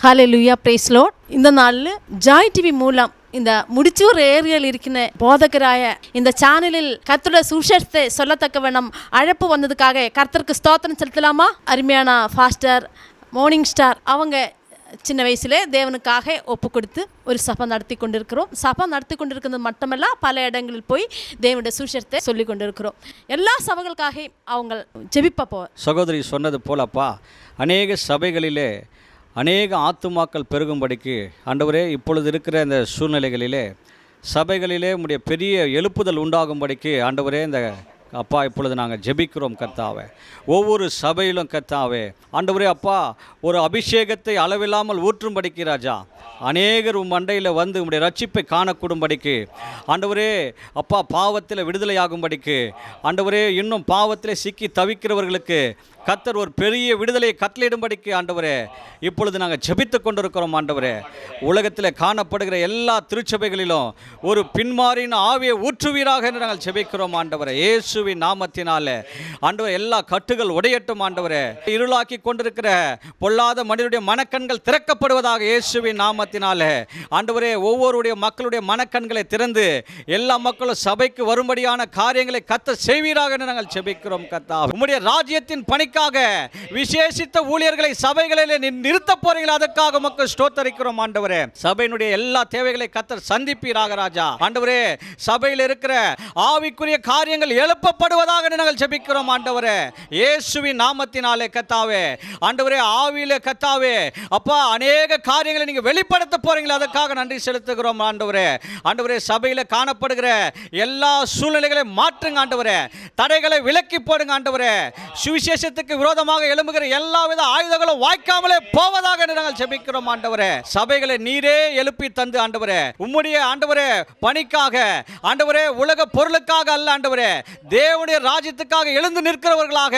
ஹல்லேலூயா, price Lord. இந்த நாளில் Joy TV மூலம் இந்த முடிச்சூர் ஏரியாவில் இருக்கிற போதகராய இந்த சேனலில் கர்த்தருடைய சுவிசேஷத்தை சொல்லத்தக்கவண்ணம் அழைப்பு வந்ததுக்காக கர்த்தருக்கு ஸ்தோத்திரம் செலுத்தலாமா? அருமையான ஃபாஸ்டர் மார்னிங் ஸ்டார் அவங்க சின்ன வயசுலே தேவனுக்காக ஒப்பு கொடுத்து ஒரு சபை நடத்தி கொண்டிருக்கிறோம். சபை நடத்தி கொண்டிருக்கிறது மட்டுமல்ல, பல இடங்களில் போய் தேவனுடைய சுவிசேஷத்தை சொல்லி கொண்டிருக்கிறோம். எல்லா சபைகளுக்காக அவங்க ஜெபிப்போ. சகோதரி சொன்னது போலப்பா, அநேக சபைகளிலே அநேக ஆத்துமாக்கள் பெருகும்படிக்கு ஆண்டவரே, இப்பொழுது இருக்கிற இந்த சூழ்நிலைகளிலே சபைகளிலே உம்முடைய பெரிய எழுப்புதல் உண்டாகும்படிக்கு ஆண்டவரே, இந்த அப்பா இப்பொழுது நாங்கள் ஜெபிக்கிறோம் கர்த்தாவே. ஒவ்வொரு சபையிலும் கர்த்தாவே ஆண்டவரே அப்பா, ஒரு அபிஷேகத்தை அளவில்லாமல் ஊற்றும்படிக்கு ராஜா, அநேகர் மண்டையில் வந்து உம்முடைய ரட்சிப்பை காணக்கூடும்படிக்கு ஆண்டவரே அப்பா, பாவத்தில் விடுதலையாகும்படிக்கு ஆண்டவரே, இன்னும் பாவத்தில் சிக்கி தவிக்கிறவர்களுக்கு கர்த்தர் ஒரு பெரிய விடுதலையை கட்டளையிடும்படிக்கு ஆண்டவரே இப்பொழுது நாங்கள் ஜெபித்து கொண்டிருக்கிறோம். ஆண்டவரே, உலகத்தில் காணப்படுகிற எல்லா திருச்சபைகளிலும் ஒரு பின்மாறின ஆவியை ஊற்றுவீராக என்று நாங்கள் ஜெபிக்கிறோம். ஆண்டவரே, இயேசுவின் நாமத்தினாலே ஆண்டவரே எல்லா கட்டுகள் உடையட்டும். ஆண்டவரே, இருளாக்கி கொண்டிருக்கிற பொல்லாத மனிதனுடைய மனக்கண்கள் திறக்கப்படுவதாக இயேசுவின் நாமத்தினாலே. ஆண்டவரே, ஒவ்வொருடைய மக்களுடைய மனக்கண்களை திறந்து எல்லா மக்களும் சபைக்கு வரும்படியான காரியங்களை கர்த்தர் செய்வீராக என்று நாங்கள் ஜெபிக்கிறோம். கர்த்தாவே, உம்முடைய ராஜ்யத்தின் பணி விசேஷித்த ஊழியர்களை சபைகளில் நிறுத்த போறீங்களா, அதற்காக மக்கள் ஸ்தோத்தரிக்கிறோம். ஆண்டவரே, சபையினுடைய எல்லா தேவைகளை கர்த்தர் சந்திப்பீராக ராஜா. ஆண்டவரே, சபையில் இருக்கிற ஆவிக்குரிய காரியங்கள் எழுப்பப்படுவதாக நாங்கள் ஜெபிக்கிறோம். ஆண்டவரே, இயேசுவின் நாமத்தினாலே கர்த்தாவே ஆண்டவரே, ஆவியிலே கர்த்தாவே அப்பா, அநேக காரியங்களை நீங்க வெளிப்படுத்த போறீங்களா, அதற்காக நன்றி செலுத்துகிறோம். ஆண்டவரே, ஆண்டவரே, சபையில் காணப்படுகிற எல்லா சூழ்நிலைகளையும் மாற்றுங்க. ஆண்டவரே, தடைகளை விலக்கி போடுங்க. ஆண்டவரே, சுவிசேஷத்துக்கு விரோதமாக எழும்புகிற எல்லாவித ஆயுதங்களும் வாய்க்காமலே போவதாக நாங்கள் ஜெபிக்கிறோம். ஆண்டவரே, சபைகளை நீரே எழுப்பி தந்து ஆண்டவரே, உம்முடைய ஆண்டவரே பணிக்காக ஆண்டவரே, உலக பொருளுக்காக அல்ல ஆண்டவரே, தேவனுடைய ராஜ்யத்துக்காக எழுந்து நிற்கிறவர்களாக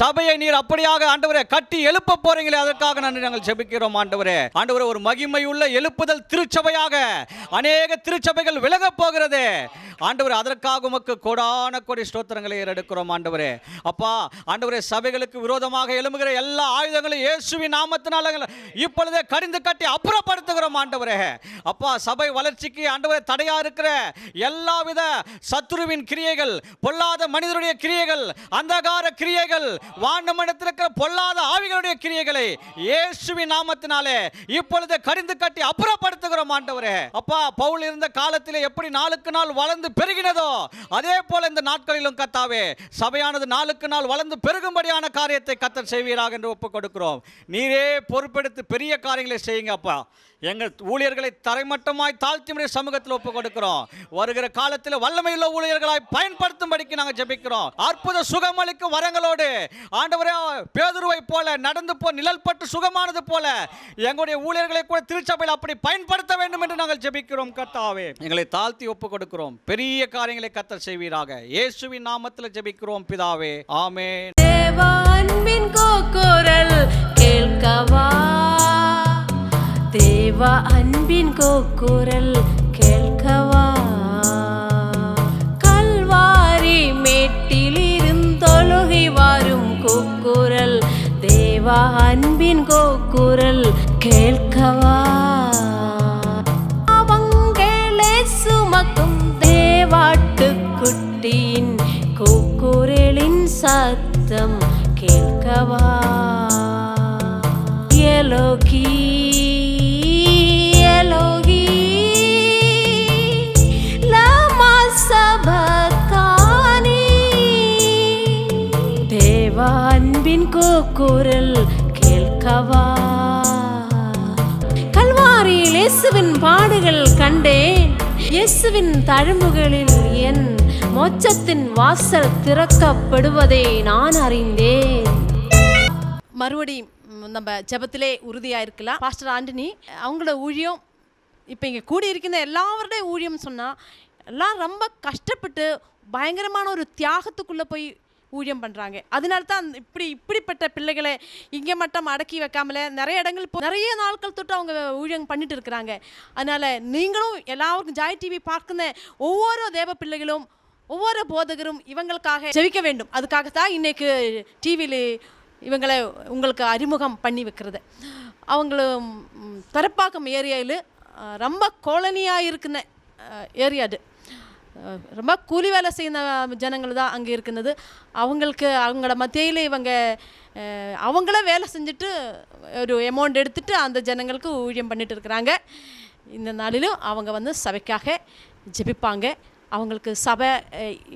சபையை நீர் அப்படியாக ஆண்டவரே கட்டி எழுப்ப போறீங்களே, அதற்காக நன்றி நாங்கள் ஜெபிக்கிறோம். ஆண்டவரே, ஆண்டவரே, ஒரு மகிமையுள்ள எழுப்புதல் திருச்சபையாக அநேக திருச்சபைகள் விலக போகிறது. ஆண்டவரே, அதற்காக உமக்கு கோடான கோடி ஸ்தோத்திரங்களை ஏறெடுக்கிறோம். ஆண்டவரே அப்பா, ஆண்டவரே, சபைகளுக்கு விரோதமாக எழும்புகிற எல்லா ஆயுதங்களும் இயேசுவின் நாமத்தினால இப்பொழுதே கடிந்து கட்டி அப்புறப்படுத்துகிறோம். ஆண்டவரே அப்பா, சபை வளர்ச்சிக்கு ஆண்டவரே தடையா இருக்கிற எல்லாவித சத்துருவின் கிரியைகள், பொல்லாத மனிதனுடைய கிரியைகள், அந்தகார கிரியைகள், வானமண்டலத்தில் இருக்கிற பொல்லாத ஆவிகளுடைய கிரியைகளை இயேசுவின் நாமத்தினாலே இப்பொழுது கடிந்து கட்டி அப்புறப்படுத்துகிறோம். ஆண்டவரே அப்பா, பவுல் இருந்த காலத்திலே எப்படி நாளுக்கு நாள் வளர்ந்து பெருகினதோ அதே போல இந்த நாட்களிலும் கர்த்தாவே சபையானது நாளுக்கு நாள் வளர்ந்து பெருகும்படியான காரியத்தை கர்த்தர் செய்வீராக என்று ஒப்புக் கொடுக்கிறோம். நீரே பொறுப்பெடுத்து பெரிய காரியங்களை செய்யுங்க அப்பா. எங்கள் ஊழியர்களை தரைமட்டமாய் தாழ்த்தி சமூகத்தில் ஒப்புக் கொடுக்கிறோம். வருகிற காலத்தில் வல்லமையுள்ள ஊழியர்களாய் பயன்படுத்தும்படிக்கு நாங்கள் ஜெபிக்கிறோம். அற்புத சுகமளிக்கும் வரங்களோடு ஆண்டவரே, பேதுருவை போல நடந்து நிழல் பட்டு சுகமானது போல எங்களுடைய ஊழியர்களை கூட திருச்சபையில் அப்படி பயன்படுத்த வேண்டும் என்று நாங்கள் ஜெபிக்கிறோம். கர்த்தாவே, எங்களை தாழ்த்தி ஒப்புக் கொடுக்கிறோம். பெரிய காரியங்களை கர்த்தர் செய்வீராக. இயேசுவின் நாமத்தில் ஜெபிக்கிறோம் பிதாவே, ஆமென். தேவா அன்பின் கூக்குரல் கேட்கவா, தேவா அன்பின் கூக்குரல் கேட்கவா, கல்வாரி மேட்டில் இருந்தொழுகி வரும் கூக்குரல், தேவா அன்பின் கூக்குரல் கேட்கவா, அவங்களே சுமக்கும் தேவாட்டு குட்டியின் கூக்குரலின் சத்தம் கேட்கவா, எலோகி எலோகி லமா சபக்தானி, தேவா அன்பின் கூக்குரல் கேட்கவா. கல்வாரியில் இயேசுவின் பாடுகள் கண்டேன், இயேசுவின் தழும்புகளில் என் மோட்சத்தின் வாசல் திறக்கப்படுவதை நான் அறிந்தேன். மறுபடியும் நம்ம ஜெபத்திலே உறுதியாக இருக்கலாம். பாஸ்டர் ஆண்டனி அவங்களோட ஊழியம், இப்போ இங்கே கூடியிருக்கிற எல்லாருடைய ஊழியம் சொன்னால் எல்லாம் ரொம்ப கஷ்டப்பட்டு பயங்கரமான ஒரு தியாகத்துக்குள்ளே போய் ஊழியம் பண்ணுறாங்க. அதனால தான் இப்படிப்பட்ட பிள்ளைகளை இங்கே மட்டும் அடக்கி வைக்காமல நிறைய இடங்கள் நிறைய நாட்கள் தொட்டு அவங்க ஊழியம் பண்ணிட்டு இருக்கிறாங்க. அதனால் நீங்களும் எல்லாருக்கும் ஜாய் டிவி பார்க்குற ஒவ்வொரு தேவ பிள்ளைகளும் ஒவ்வொரு போதகரும் இவங்களுக்காக ஜெபிக்க வேண்டும். அதுக்காகத்தான் இன்னைக்கு டிவியில் இவங்களை உங்களுக்கு அறிமுகம் பண்ணி வைக்கிறது. அவங்களும் தரப்பாக்கம் ஏரியாவில் ரொம்ப காலனியாக இருக்குன ஏரியா. அது ரொம்ப கூலி வேலை செய்ய ஜனங்கள் தான் அங்கே இருக்கிறது. அவங்களோட மத்தியில் இவங்க அவங்கள வேலை செஞ்சுட்டு ஒரு அமௌண்ட் எடுத்துகிட்டு அந்த ஜனங்களுக்கு ஊழியம் பண்ணிட்டு இருக்கிறாங்க. இந்த நாளிலும் அவங்க சபைக்காக ஜெபிப்பாங்க. அவங்களுக்கு சபை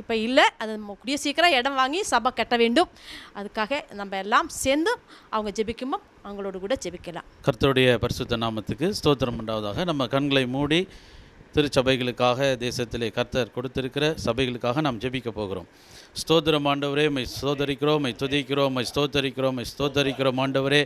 இப்போ இல்லை, அது கூடிய சீக்கிரம் இடம் வாங்கி சபை கட்ட வேண்டும். அதுக்காக நம்ம எல்லாம் சேர்ந்து அவங்க ஜெபிக்கும்போது அவங்களோட கூட ஜெபிக்கலாம். கர்த்தருடைய பரிசுத்த நாமத்துக்கு ஸ்தோத்திரம் உண்டாவதாக. நம்ம கண்களை மூடி திருச்சபைகளுக்காக தேசத்திலே கர்த்தர் கொடுத்திருக்கிற சபைகளுக்காக நாம் ஜெபிக்க போகிறோம். ஸ்தோத்திரம் ஆண்டவரே, மை ஸ்தோத்தரிக்கிறோம், மை துதிக்கிறோம், மை ஸ்தோத்தரிக்கிறோம், மை ஸ்தோத்தரிக்கிறோம் ஆண்டவரே.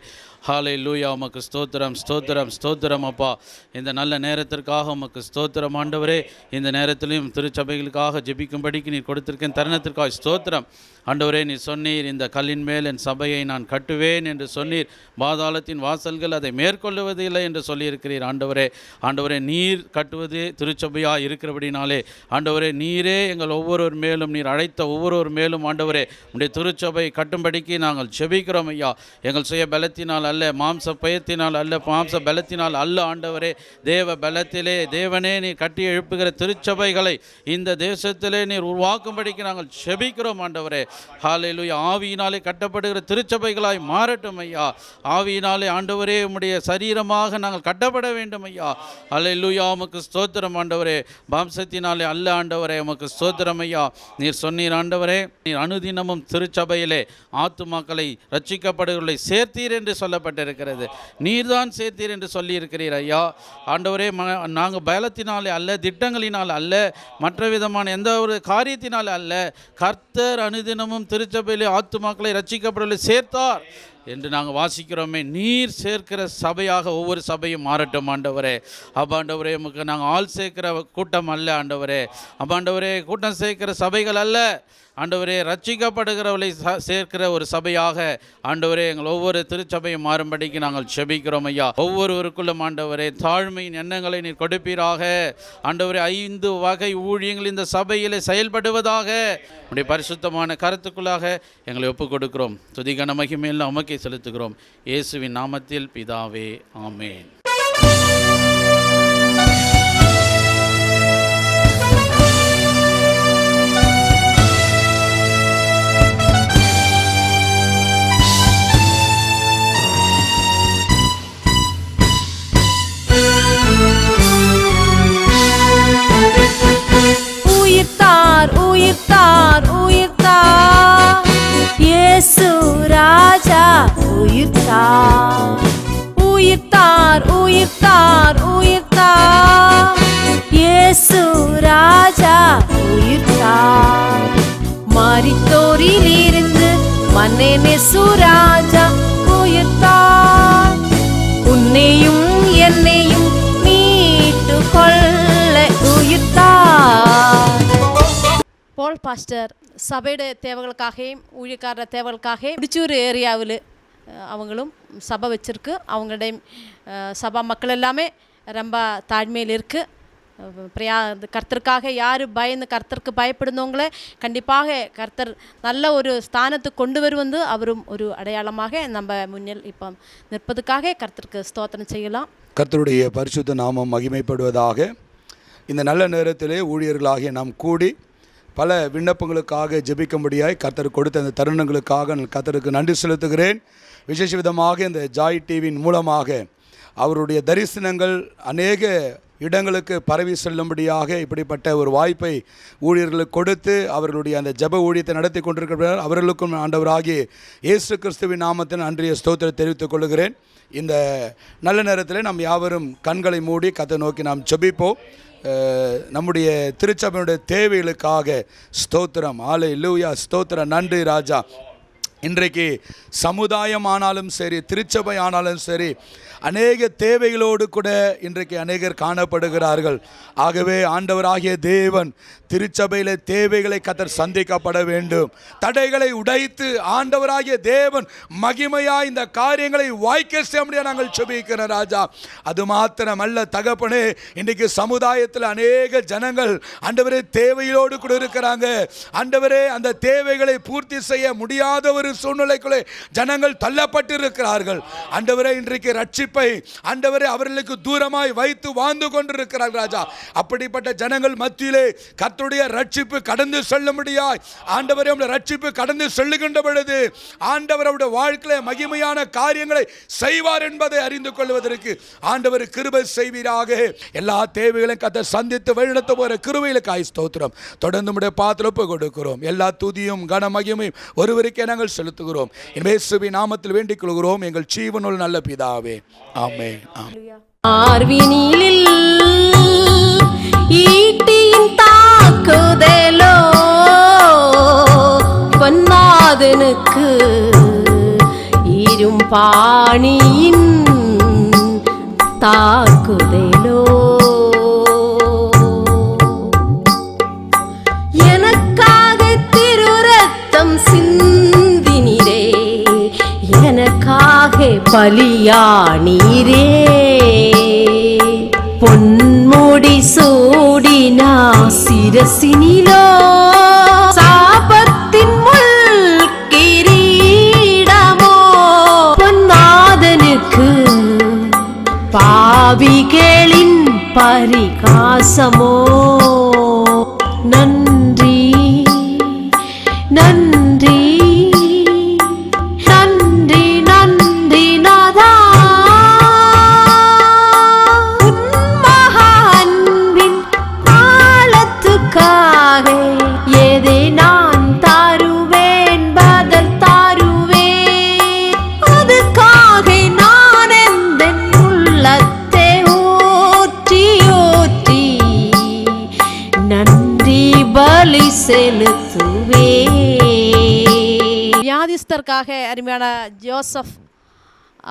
ஹல்லேலூயா, உமக்கு ஸ்தோத்திரம், ஸ்தோத்திரம், ஸ்தோத்திரம் அப்பா. இந்த நல்ல நேரத்திற்காக உமக்கு ஸ்தோத்திரம் ஆண்டவரே. இந்த நேரத்திலையும் திருச்சபைகளுக்காக ஜெபிக்கும்படிக்கு நீர் கொடுத்திருக்கேன் தருணத்திற்காக ஸ்தோத்திரம் ஆண்டவரே. நீ சொன்னீர், இந்த கல்லின் மேல் என் சபையை நான் கட்டுவேன் என்று சொன்னீர். பாதாளத்தின் வாசல்கள் அதை மேற்கொள்ளுவதில்லை என்று சொல்லியிருக்கிறீர் ஆண்டவரே. ஆண்டவரே, நீர் கட்டுவது திருச்சபையாக இருக்கிறபடினாலே ஆண்டவரே, நீரே எங்கள் ஒவ்வொருவர் மேலும், நீர் அழைத்த ஒவ்வொருவர் மேலும் ஆண்டவரே உடைய திருச்சபை கட்டும்படிக்கு நாங்கள் ஜெபிக்கிறோம் ஐயா. எங்கள் சுய பலத்தினால் அல்ல, மாம்ச பயத்தினால் அல்ல, மாம்ச பலத்தினால் அல்ல ஆண்டவரே, தேவ பலத்திலே தேவனே நீர் கட்டி எழுப்புகிற திருச்சபைகளை இந்த தேசத்திலே நீர் உருவாக்கும்படிக்கு நாங்கள் ஜெபிக்கிறோம் ஆண்டவரே. ஹல்லேலூயா. ஆவியினாலே கட்டப்படுகிற திருச்சபைகளாய் மாறட்டும் ஐயா. ஆவியினாலே ஆண்டவரே உம்முடைய சரீரமாக நாங்கள் கட்டப்பட வேண்டும் ஐயா. ஹல்லேலூயா, உமக்கு ஸ்தோத்திரம் ஆண்டவரே. மாம்சத்தினாலே அல்ல ஆண்டவரே, உமக்கு ஸ்தோத்திரம் ஐயா. நீர் சொன்னீர் ஆண்டவரே, நீர் அனுதினமும் திருச்சபையிலே ஆத்துமாக்களை ரட்சிக்கப்படுகளை சேர்த்தீர் என்று சொல்லப்பட்டிருக்கிறது. நீர்தான் சேர்த்தீர் என்று சொல்லியிருக்கிறீர் ஐயா. ஆண்டவரே, நாங்கள் பலத்தினாலே அல்ல, திட்டங்களினால் அல்ல, மற்ற விதமான எந்த ஒரு காரியத்தினால் அல்ல, கர்த்தர் அனுதினமும் திருச்சபையிலே ஆத்துமாக்களை ரட்சிக்கப்படுகளை சேர்த்தார் என்று நாங்கள் வாசிக்கிறோமே. நீர் சேர்க்கிற சபையாக ஒவ்வொரு சபையும் மாறட்டும் ஆண்டவரே. அப்பாண்டவரே, நமக்கு நாங்கள் ஆள் சேர்க்கிற கூட்டம் அல்ல ஆண்டவரே. அப்பாண்டவரே, கூட்டம் சேர்க்கிற சபைகள் அல்ல ஆண்டவரே, ரட்சிக்கப்படுகிறவர்களை சேர்க்கிற ஒரு சபையாக ஆண்டவரே எங்கள் ஒவ்வொரு திருச்சபையும் மாறும்படிக்கு நாங்கள் ஜெபிக்கிறோம் ஐயா. ஒவ்வொருவருக்குள்ளும் ஆண்டவரே தாழ்மையின் எண்ணங்களை நீர் கொடுப்பீராக ஆண்டவரே. 5 வகை ஊழியங்கள் இந்த சபையிலே செயல்படுவதாக உடைய பரிசுத்தமான கருத்துக்குள்ளாக எங்களை ஒப்புக் கொடுக்கிறோம். துதிகன மகிமையெல்லாம் உமக்கே செலுத்துகிறோம். இயேசுவின் நாமத்தில் பிதாவே, ஆமென். உயிர்த்தார் உயிர்த்தார் இயேசு ராஜா உயிர்த்தார். உயிர்த்தார் உயிர்த்தார் உயிர்த்தார் இயேசு ராஜா உயிர்த்தார். மரித்தோரிலிருந்து மன்னேசு ராஜா உயிர்த்தார். உன்னையும் என்னையும் மீட்டு கொள்ள உயிர்த்தார். போல் பாஸ்டர் சபையோட தேவைகளுக்காகவும் ஊழியக்காரர் தேவைகளுக்காக முடிச்சூர் ஏரியாவில் அவங்களும் சபை வச்சுருக்கு. அவங்களுடைய சபா மக்கள் எல்லாமே ரொம்ப தாழ்மையில் இருக்குது. கர்த்தருக்காக யார் பயந்து கர்த்தருக்கு பயப்படுந்தவங்களே கண்டிப்பாக கர்த்தர் நல்ல ஒரு ஸ்தானத்துக்கு கொண்டு வருவது அவரும் ஒரு அடையாளமாக நம்ம முன்னில் இப்போ நிற்பதுக்காக கர்த்தருக்கு ஸ்தோத்திரம் செய்யலாம். கர்த்தருடைய பரிசுத்த நாமம் மகிமைப்படுவதாக. இந்த நல்ல நேரத்திலே ஊழியர்களாகிய நாம் கூடி பல விண்ணப்பங்களுக்காக ஜெபிக்கும்படியாய் கர்த்தர் கொடுத்த அந்த தருணங்களுக்காக நான் கர்த்தருக்கு நன்றி செலுத்துகிறேன். விசேஷ விதமாக இந்த ஜாய் டிவியின் மூலமாக அவருடைய தரிசனங்கள் அநேக இடங்களுக்கு பரவி செல்லும்படியாக இப்படிப்பட்ட ஒரு வாய்ப்பை ஊழியர்களுக்கு கொடுத்து அவர்களுடைய அந்த ஜெப ஊழியத்தை நடத்தி கொண்டிருக்கிறார். அவர்களுக்கும் ஆண்டவராகிய இயேசு கிறிஸ்துவின் நாமத்தில் அன்றைய ஸ்தோத்திரத்தை தெரிவித்துக் கொள்கிறேன். இந்த நல்ல நேரத்தில் நாம் யாவரும் கண்களை மூடி கர்த்தரை நோக்கி நாம் ஜெபிப்போம். நம்முடைய திருச்சபையினுடைய தேவைகளுக்காக ஸ்தோத்திரம். ஹல்லேலூயா, ஸ்தோத்திரம். நன்றி ராஜா. இன்றைக்கு சமுதாயம் ஆனாலும் சரி, திருச்சபை ஆனாலும் சரி, அநேக தேவைகளோடு கூட இன்றைக்கு அநேகர் காணப்படுகிறார்கள். ஆகவே ஆண்டவராகிய தேவன் திருச்சபையில் தேவைகளை கர்த்தர் சந்திக்கப்பட வேண்டும். தடைகளை உடைத்து ஆண்டவராகிய தேவன் மகிமையாய் இந்த காரியங்களை வாய்க்க செய்ய முடியாது நாங்கள் ஜெபிக்கிறோம் ராஜா. அது மாத்திரமல்ல தகப்பனே, இன்றைக்கு சமுதாயத்தில் அநேக ஜனங்கள் ஆண்டவரே தேவைகளோடு கூட இருக்கிறாங்க. ஆண்டவரே, அந்த தேவைகளை பூர்த்தி செய்ய முடியாத ஒரு சூழ்நிலைக்குள்ளே ஜனங்கள் தள்ளப்பட்டிருக்கிறார்கள். ஆண்டவரே, இன்றைக்கு ரட்சிப்பை ஆண்டவரே அவர்களுக்கு தூரமாய் வைத்து வாழ்ந்து கொண்டிருக்கிறார்கள் ராஜா. அப்படிப்பட்ட ஜனங்கள் மத்தியிலே கர்த்தருடைய ரட்சிப்பு கடந்து செல்லும்படியாய் ஆண்டவரே ரட்சிப்பு கடந்து செல்லுகின்ற பொழுது ஆண்டவர் அவருடைய வாழ்க்கையிலே மகிமையான காரியங்களை செய்வார் என்பதை அறிந்து கொள்வதற்கு ஆண்டவர் கிருபை செய்வீராக. எல்லா தேவைகளையும் கர்த்தர் சந்தித்து வழிநடத்த போகிற கிருபைகளுக்காய் ஸ்தோத்திரம். தொடர்ந்து உம்முடைய பாதத்தில் ஒப்புக் கொடுக்கிறோம். எல்லா துதியும் கன மகிமையும் ஒருவருக்கே நாங்கள் செலுத்துகிறோம். இயேசுவின் நாமத்தில் வேண்டிக் கொள்கிறோம் எங்கள் ஜீவனுள்ள நல்ல பிதாவே, ஆமென். ஆர்வினிலில் ஈட்டியின் தாக்குதலோ பொன்னாதனுக்கு இரும்பாணியின் தாக்குதலோ எனக்காக திருரத்தம் சிந்தினிரே, எனக்காக பலியானீரே. பொன்முடி சூடினா சிரசினிலோ சாபத்தின் முள் கிரீடமோ பொன்னாதனுக்கு பாவிகளின் பரிகாசமோ. நன்றி நன்றி நன்றி நன்றி நாதா, உன்மகான்பின் ஆழத்துக்காக எதை நான் தாருவேன், பதில் தாருவேன். அதுக்காக நான் எந்த உள்ளத்தை ஊற்றி ஊற்றி நன்றி பலி செலுத்துவே. வியாதிஸ்தர்க்காக அருமையான ஜோசப்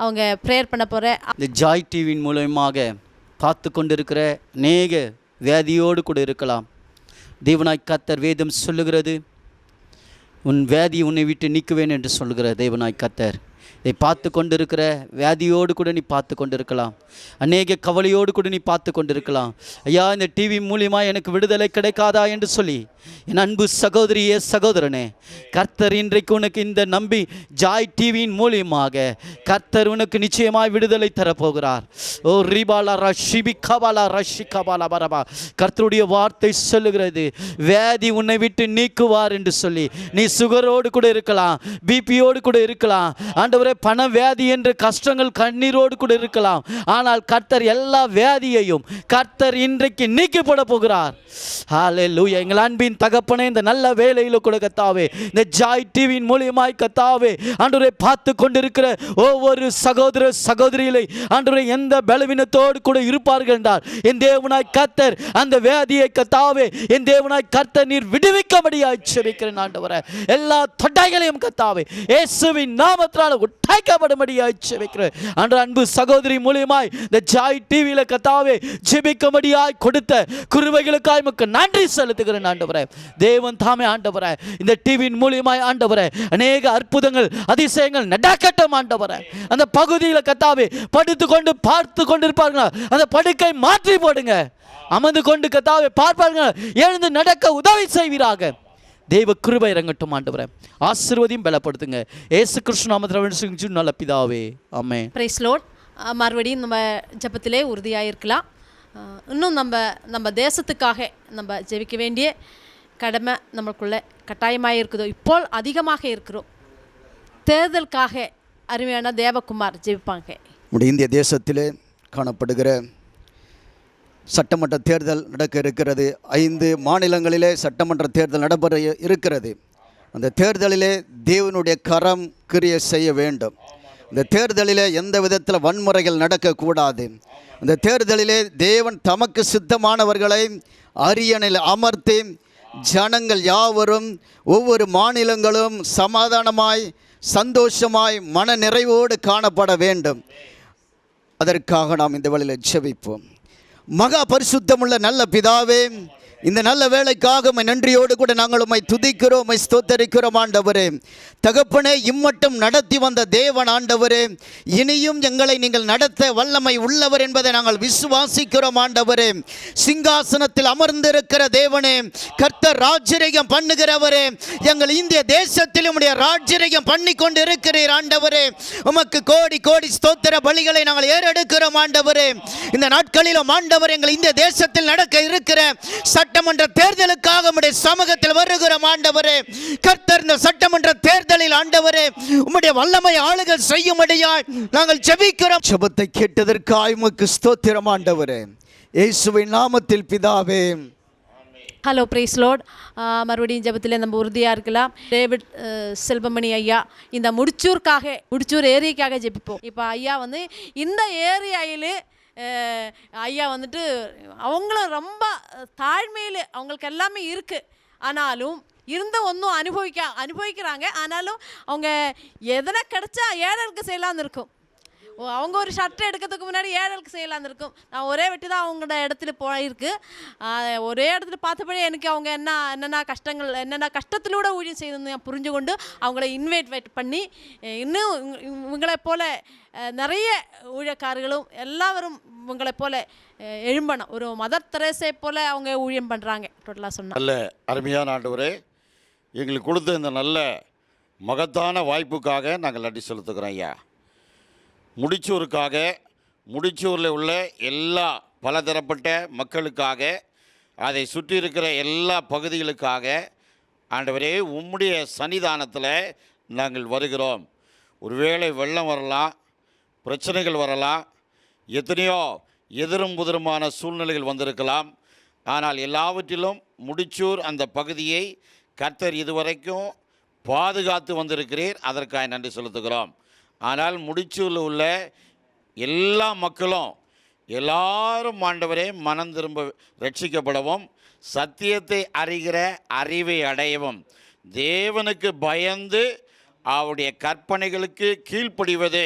அவங்க ப்ரேயர் பண்ண போகிற இந்த ஜாய் டிவியின் மூலமாக பார்த்து கொண்டிருக்கிற அநேக வியாதியோடு கூட இருக்கலாம். தேவனாய் கர்த்தர் வேதம் சொல்லுகிறது, உன் வியாதி உன்னை விட்டு நீக்குவேன் என்று சொல்லுகிற தேவனாய் கர்த்தர். இதை பார்த்து கொண்டிருக்கிற வியாதியோடு கூட நீ பார்த்து கொண்டிருக்கலாம், அநேக கவலையோடு கூட நீ பார்த்து கொண்டிருக்கலாம். ஐயா, இந்த டிவி மூலியமாக எனக்கு விடுதலை கிடைக்காதா என்று சொல்லி என் அன்பு சகோதரியே சகோதரனே, கர்த்தர் இன்றைக்கு உனக்கு இந்த நம்பி ஜாய் டிவியின் மூலியமாக கர்த்தர் உனக்கு நிச்சயமாய் விடுதலை தரப்போகிறார். ஓ ரிபாலா ரஷிபி கபாலா ரஷி கபாலா பரபா, கர்த்தருடைய வார்த்தை சொல்லுகிறது, வியாதி உன்னை விட்டு நீக்குவார் என்று சொல்லி. நீ சுகரோடு கூட இருக்கலாம், பிபியோடு கூட இருக்கலாம், ஆண்டவரே பண வியாதி என்ற கஷ்டங்கள் கண்ணீரோடு கூட இருக்கலாம். ஆனால் கர்த்தர் எல்லா வியாதியையும் கர்த்தர் இன்றைக்கு நீக்கி போட போகிறார். ஹல்லேலூயா. எங்கள் அன்பின் தகப்பனே, இந்த நல்ல வேளையில கூட கர்த்தாவே, இந்த ஜாய் டிவியின் மூலியமாய் கர்த்தாவே ஆண்டவரே பார்த்து கொண்டிருக்கிற ஒவ்வொரு சகோதர சகோதரிகளை ஆண்டவரே எந்த பலவீனத்தோடு கூட இருப்பார்கள் என்றால் என் தேவனாய் கர்த்தர் அந்த வியாதியை கர்த்தாவே என் தேவனாய் கர்த்தர் நீர் விடுவிக்கும்படியாய் ஜெபிக்கிறேன் ஆண்டவரே. எல்லா தொடைகளையும் கர்த்தாவே இயேசுவின் நாமத்தினால உடைக்கப்படும்படியாய் ஜெபிக்கிறேன் ஆண்டவரே. அன்பு சகோதரி மூலியமாய் இந்த ஜாய் டிவியில கர்த்தாவே ஜெபிக்கும்படியாய் கொடுத்த கிருபைகளுக்காய் உமக்கு நன்றி செலுத்துகிறேன் ஆண்டவரே. தேவன் தாமே ஆண்டவரே இந்த டிவியின் மூலியமாய் ஆண்டவரே அநேக அற்புதங்கள் அதிசயங்கள் நடக்கட்டும் ஆண்டவரே. அந்த பகுதியில் கர்த்தாவே படுத்து கொண்டு பார்த்து கொண்டிருப்பார்கள், அந்த படுக்கை மாற்றி போடுங்க. அமர்ந்து கொண்டு கர்த்தாவே பார்ப்பார்கள், எழுந்து நடக்க உதவி செய்வீராக. தேவ கிருபை இறங்கட்டும் ஆண்டவரே. ஆசீர்வதியும் பலப்படுத்துங்க. இயேசு கிறிஸ்து நாமத்தில் நல்ல பிதாவே, ஆமென். Price Lord. மறுபடியும் நம்ம ஜெபத்திலே உறுதியாக இருக்கலாம். இன்னும் நம்ம தேசத்துக்காக நம்ம ஜெபிக்க வேண்டிய கடமை நம்மளுக்குள்ள கட்டாயமாக இருக்குதோ, இப்போ அதிகமாக இருக்கிறோம். தேர்தலுக்காக அருமையான தேவகுமார் ஜெபிப்பாங்க. நம்முடைய இந்திய தேசத்திலே காணப்படுகிற சட்டமன்ற தேர்தல் நடக்க இருக்கிறது. 5 மாநிலங்களிலே சட்டமன்ற தேர்தல் நடைபெற இருக்கிறது. அந்த தேர்தலிலே தேவனுடைய கரம் கிரியை செய்ய வேண்டும். இந்த தேர்தலிலே எந்த விதத்தில் வன்முறைகள் நடக்கக்கூடாது. இந்த தேர்தலிலே தேவன் தமக்கு சித்தமானவர்களை அரியணையில் அமர்த்தி ஜனங்கள் யாவரும் ஒவ்வொரு மாநிலங்களும் சமாதானமாய் சந்தோஷமாய் மன நிறைவோடு காணப்பட வேண்டும். அதற்காக நாம் இந்த வழியில் ஜெபிப்போம். மகா பரிசுத்தமுள்ள நல்ல பிதாவே, இந்த நல்ல வேலைக்காக உம்மை நன்றியோடு கூட நாங்கள் உம்மை துதிக்கிறோம், உம்மை ஸ்தோத்தரிக்கிறோம் ஆண்டவரே. தகப்பனே, இம்மட்டும் நடத்தி வந்த தேவன் ஆண்டவரே, இனியும் எங்களை நீங்கள் நடத்த வல்லமை உள்ளவர் என்பதை நாங்கள் விசுவாசிக்கிறோம் ஆண்டவரே. சிங்காசனத்தில் அமர்ந்திருக்கிற தேவனே, கர்த்தர் ராஜ்யரீகம் பண்ணுகிறவரே, எங்கள் இந்திய தேசத்தில் உம்முடைய ராஜ்யரீகம் பண்ணி கொண்டு இருக்கிறீர் ஆண்டவரே. உமக்கு கோடி கோடி ஸ்தோத்திர பலிகளை நாங்கள் ஏறெடுக்கிறோம் ஆண்டவரே. இந்த நாட்களிலும் ஆண்டவர் எங்கள் இந்திய தேசத்தில் நடக்க இருக்கிற சட்டமன்ற தேர்தலுக்காக உம்முடைய சமூகத்தில் வருகிறோம் ஆண்டவரே. கர்த்தர், இந்த சட்டமன்ற தேர்தலில் ஆண்டவரே உம்முடைய வல்லமை ஆளுகள் செய்யும்படியாய் நாங்கள் ஜெபிக்கிறோம். ஜெபத்தை கேட்டதற்காக உமக்கு ஸ்தோத்திரம் ஆண்டவரே, இயேசுவின் நாமத்தில் பிதாவே. Hello, praise Lord. மறுபடியும் ஜெபத்தில் நம்ம உறுதியாக இருக்கலாம். டேவிட் செல்வமணி ஐயா, இந்த முடிச்சூர் ஏரியாக்காக ஜெபிப்போம். இப்போ ஐயா வந்து இந்த ஏரியாவில் ஐயா வந்துட்டு அவங்களும் ரொம்ப தாழ்மையில் அவங்களுக்கு எல்லாமே இருக்குது. ஆனாலும் இருந்த ஒன்றும் அனுபவிக்கிறாங்க. ஆனாலும் அவங்க எதனா கிடச்சா ஏழைகளுக்கு செய்யலான்னு இருக்கும். அவங்க ஒரு ஷர்ட் எடுக்கிறதுக்கு முன்னாடி ஏழைகளுக்கு செய்யலான்னு இருக்கும். நான் ஒரே வெட்டி தான் அவங்களோட இடத்துல போயிருக்கு. ஒரே இடத்துல பார்த்தபடி எனக்கு அவங்க என்னென்ன கஷ்டத்திலூட ஊழியம் செய்யணும்னு நான் புரிஞ்சு கொண்டு அவங்கள இன்வைட் பண்ணி இன்னும் இவங்களை போல் நிறைய ஊழியக்காரர்களும் எல்லாரும் இவங்களை போல் எழும்பணும். ஒரு மதர் தெரேசை போல் அவங்க ஊழியம் பண்ணுறாங்க. டோட்டலாக சொன்னால் நல்ல அருமையான ஆண்டவரே, எங்களுக்கு கொடுத்த இந்த நல்ல மகத்தான வாய்ப்புக்காக நாங்கள் நன்றி செலுத்துக்கிறோம் ஐயா. முடிச்சூரில் உள்ள எல்லா பலதரப்பட்ட மக்களுக்காக, அதை சுற்றி இருக்கிற எல்லா பகுதிகளுக்காக ஆண்டவரே உம்முடைய சன்னிதானத்தில் நாங்கள் வருகிறோம். ஒருவேளை வெள்ளம் வரலாம், பிரச்சனைகள் வரலாம், எத்தனையோ எதிரும் புதிருமான சூழ்நிலைகள் வந்திருக்கலாம். ஆனால் எல்லாவற்றிலும் முடிச்சூர் அந்த பகுதியை கர்த்தர் இதுவரைக்கும் பாதுகாத்து வந்திருக்கிறீர். அதற்காக நன்றி செலுத்துகிறோம். ஆனால் முடிச்சூரில் உள்ள எல்லா மக்களும் எல்லாரும் ஆண்டவரே மனம் திரும்ப ரட்சிக்கப்படவும், சத்தியத்தை அறிகிற அறிவை அடையவும், தேவனுக்கு பயந்து அவருடைய கற்பனைகளுக்கு கீழ்ப்படிவது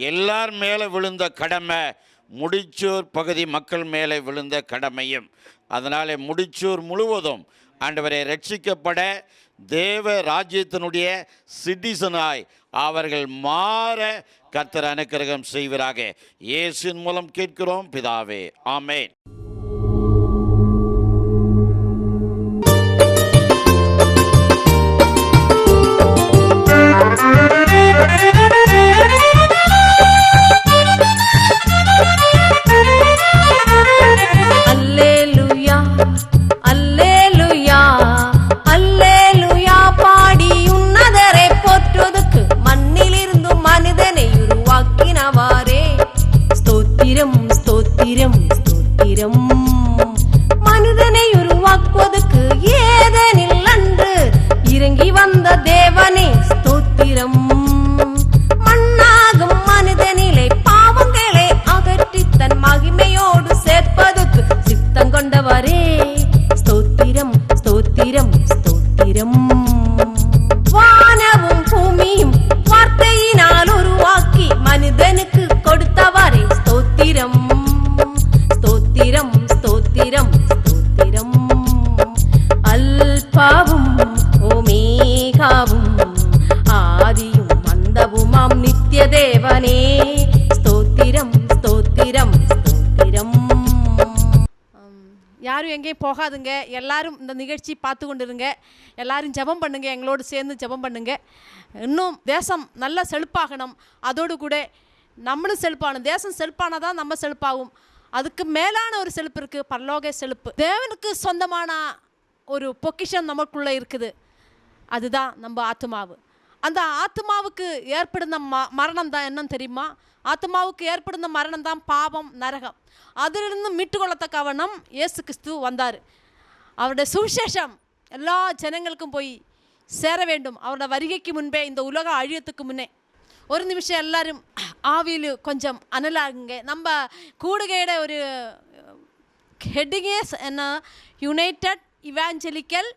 எல்லார் மேலே விழுந்த கடமை, முடிச்சூர் பகுதி மக்கள் மேலே விழுந்த கடமையும். அதனால் முடிச்சூர் முழுவதும் ஆண்டவரை ரட்சிக்கப்பட தேவ ராஜ்யத்தினுடைய சிட்டிசனாய் அவர்கள் மாற கர்த்தர் அனுக்கிரகம் செய்வராக. இயேசுவின் மூலம் கேட்கிறோம் பிதாவே, ஆமென். மனிதனை உருவாக்குவதற்கு ஏதேனில் அன்று இறங்கி வந்த தேவனே ஸ்தோத்திரம். மண்ணாகும் மனிதனிலே பாவங்களை அகற்றி தன் மகிமையோடு சேர்ப்பதற்கு சித்தம் கொண்டவரே ஸ்தோத்திரம், ஸ்தோத்திரம், ஸ்தோத்திரம். வானவும் பூமியும் வார்த்தையினால் உருவாக்கி மனிதனுக்கு கொடுத்தவரே ஸ்தோத்திரம், ஸ்தோத்திரம், ஸ்தோத்திரம், ஸ்தோத்திரம். அல்பாவும் ஓமேகாவும் ஆதியும் அந்தவுமாம் நித்திய தேவனே ஸ்தோத்திரம், ஸ்தோத்திரம், ஸ்தோத்திரம். யாரும் எங்கேயும் போகாதுங்க. எல்லாரும் இந்த நிகழ்ச்சி பார்த்து கொண்டிருங்க. எல்லாரும் ஜெபம் பண்ணுங்க, எங்களோடு சேர்ந்து ஜெபம் பண்ணுங்க. இன்னும் தேசம் நல்ல செழிப்பாகணும். அதோடு கூட நம்மளும் செழிப்பாகணும். தேசம் செழிப்பானதான் நம்ம செழிப்பாகும். அதுக்கு மேலான ஒரு செழிப்பு இருக்குது, பரலோக செழிப்பு. தேவனுக்கு சொந்தமான ஒரு பொக்கிஷம் நமக்குள்ளே இருக்குது. அதுதான் நம்ம ஆத்மாவு. அந்த ஆத்மாவுக்கு ஏற்படுந்த மரணம் தான் என்னன்னு தெரியுமா? ஆத்மாவுக்கு ஏற்படுந்த மரணம் தான் பாவம், நரகம். அதிலிருந்து மீட்டுக்கொள்ளத்தக்கவனம் இயேசு கிறிஸ்து வந்தார். அவருடைய சுவிசேஷம் எல்லா ஜனங்களுக்கும் போய் சேர வேண்டும். அவரோட வருகைக்கு முன்பே, இந்த உலக அழியத்துக்கு முன்னே. ஒரு நிமிஷம் எல்லாரும் ஆவியில் கொஞ்சம் அனலாகுங்க. நம்ம கூடுகையோட ஒரு ஹெட்டிங்கே என்ன? United evangelical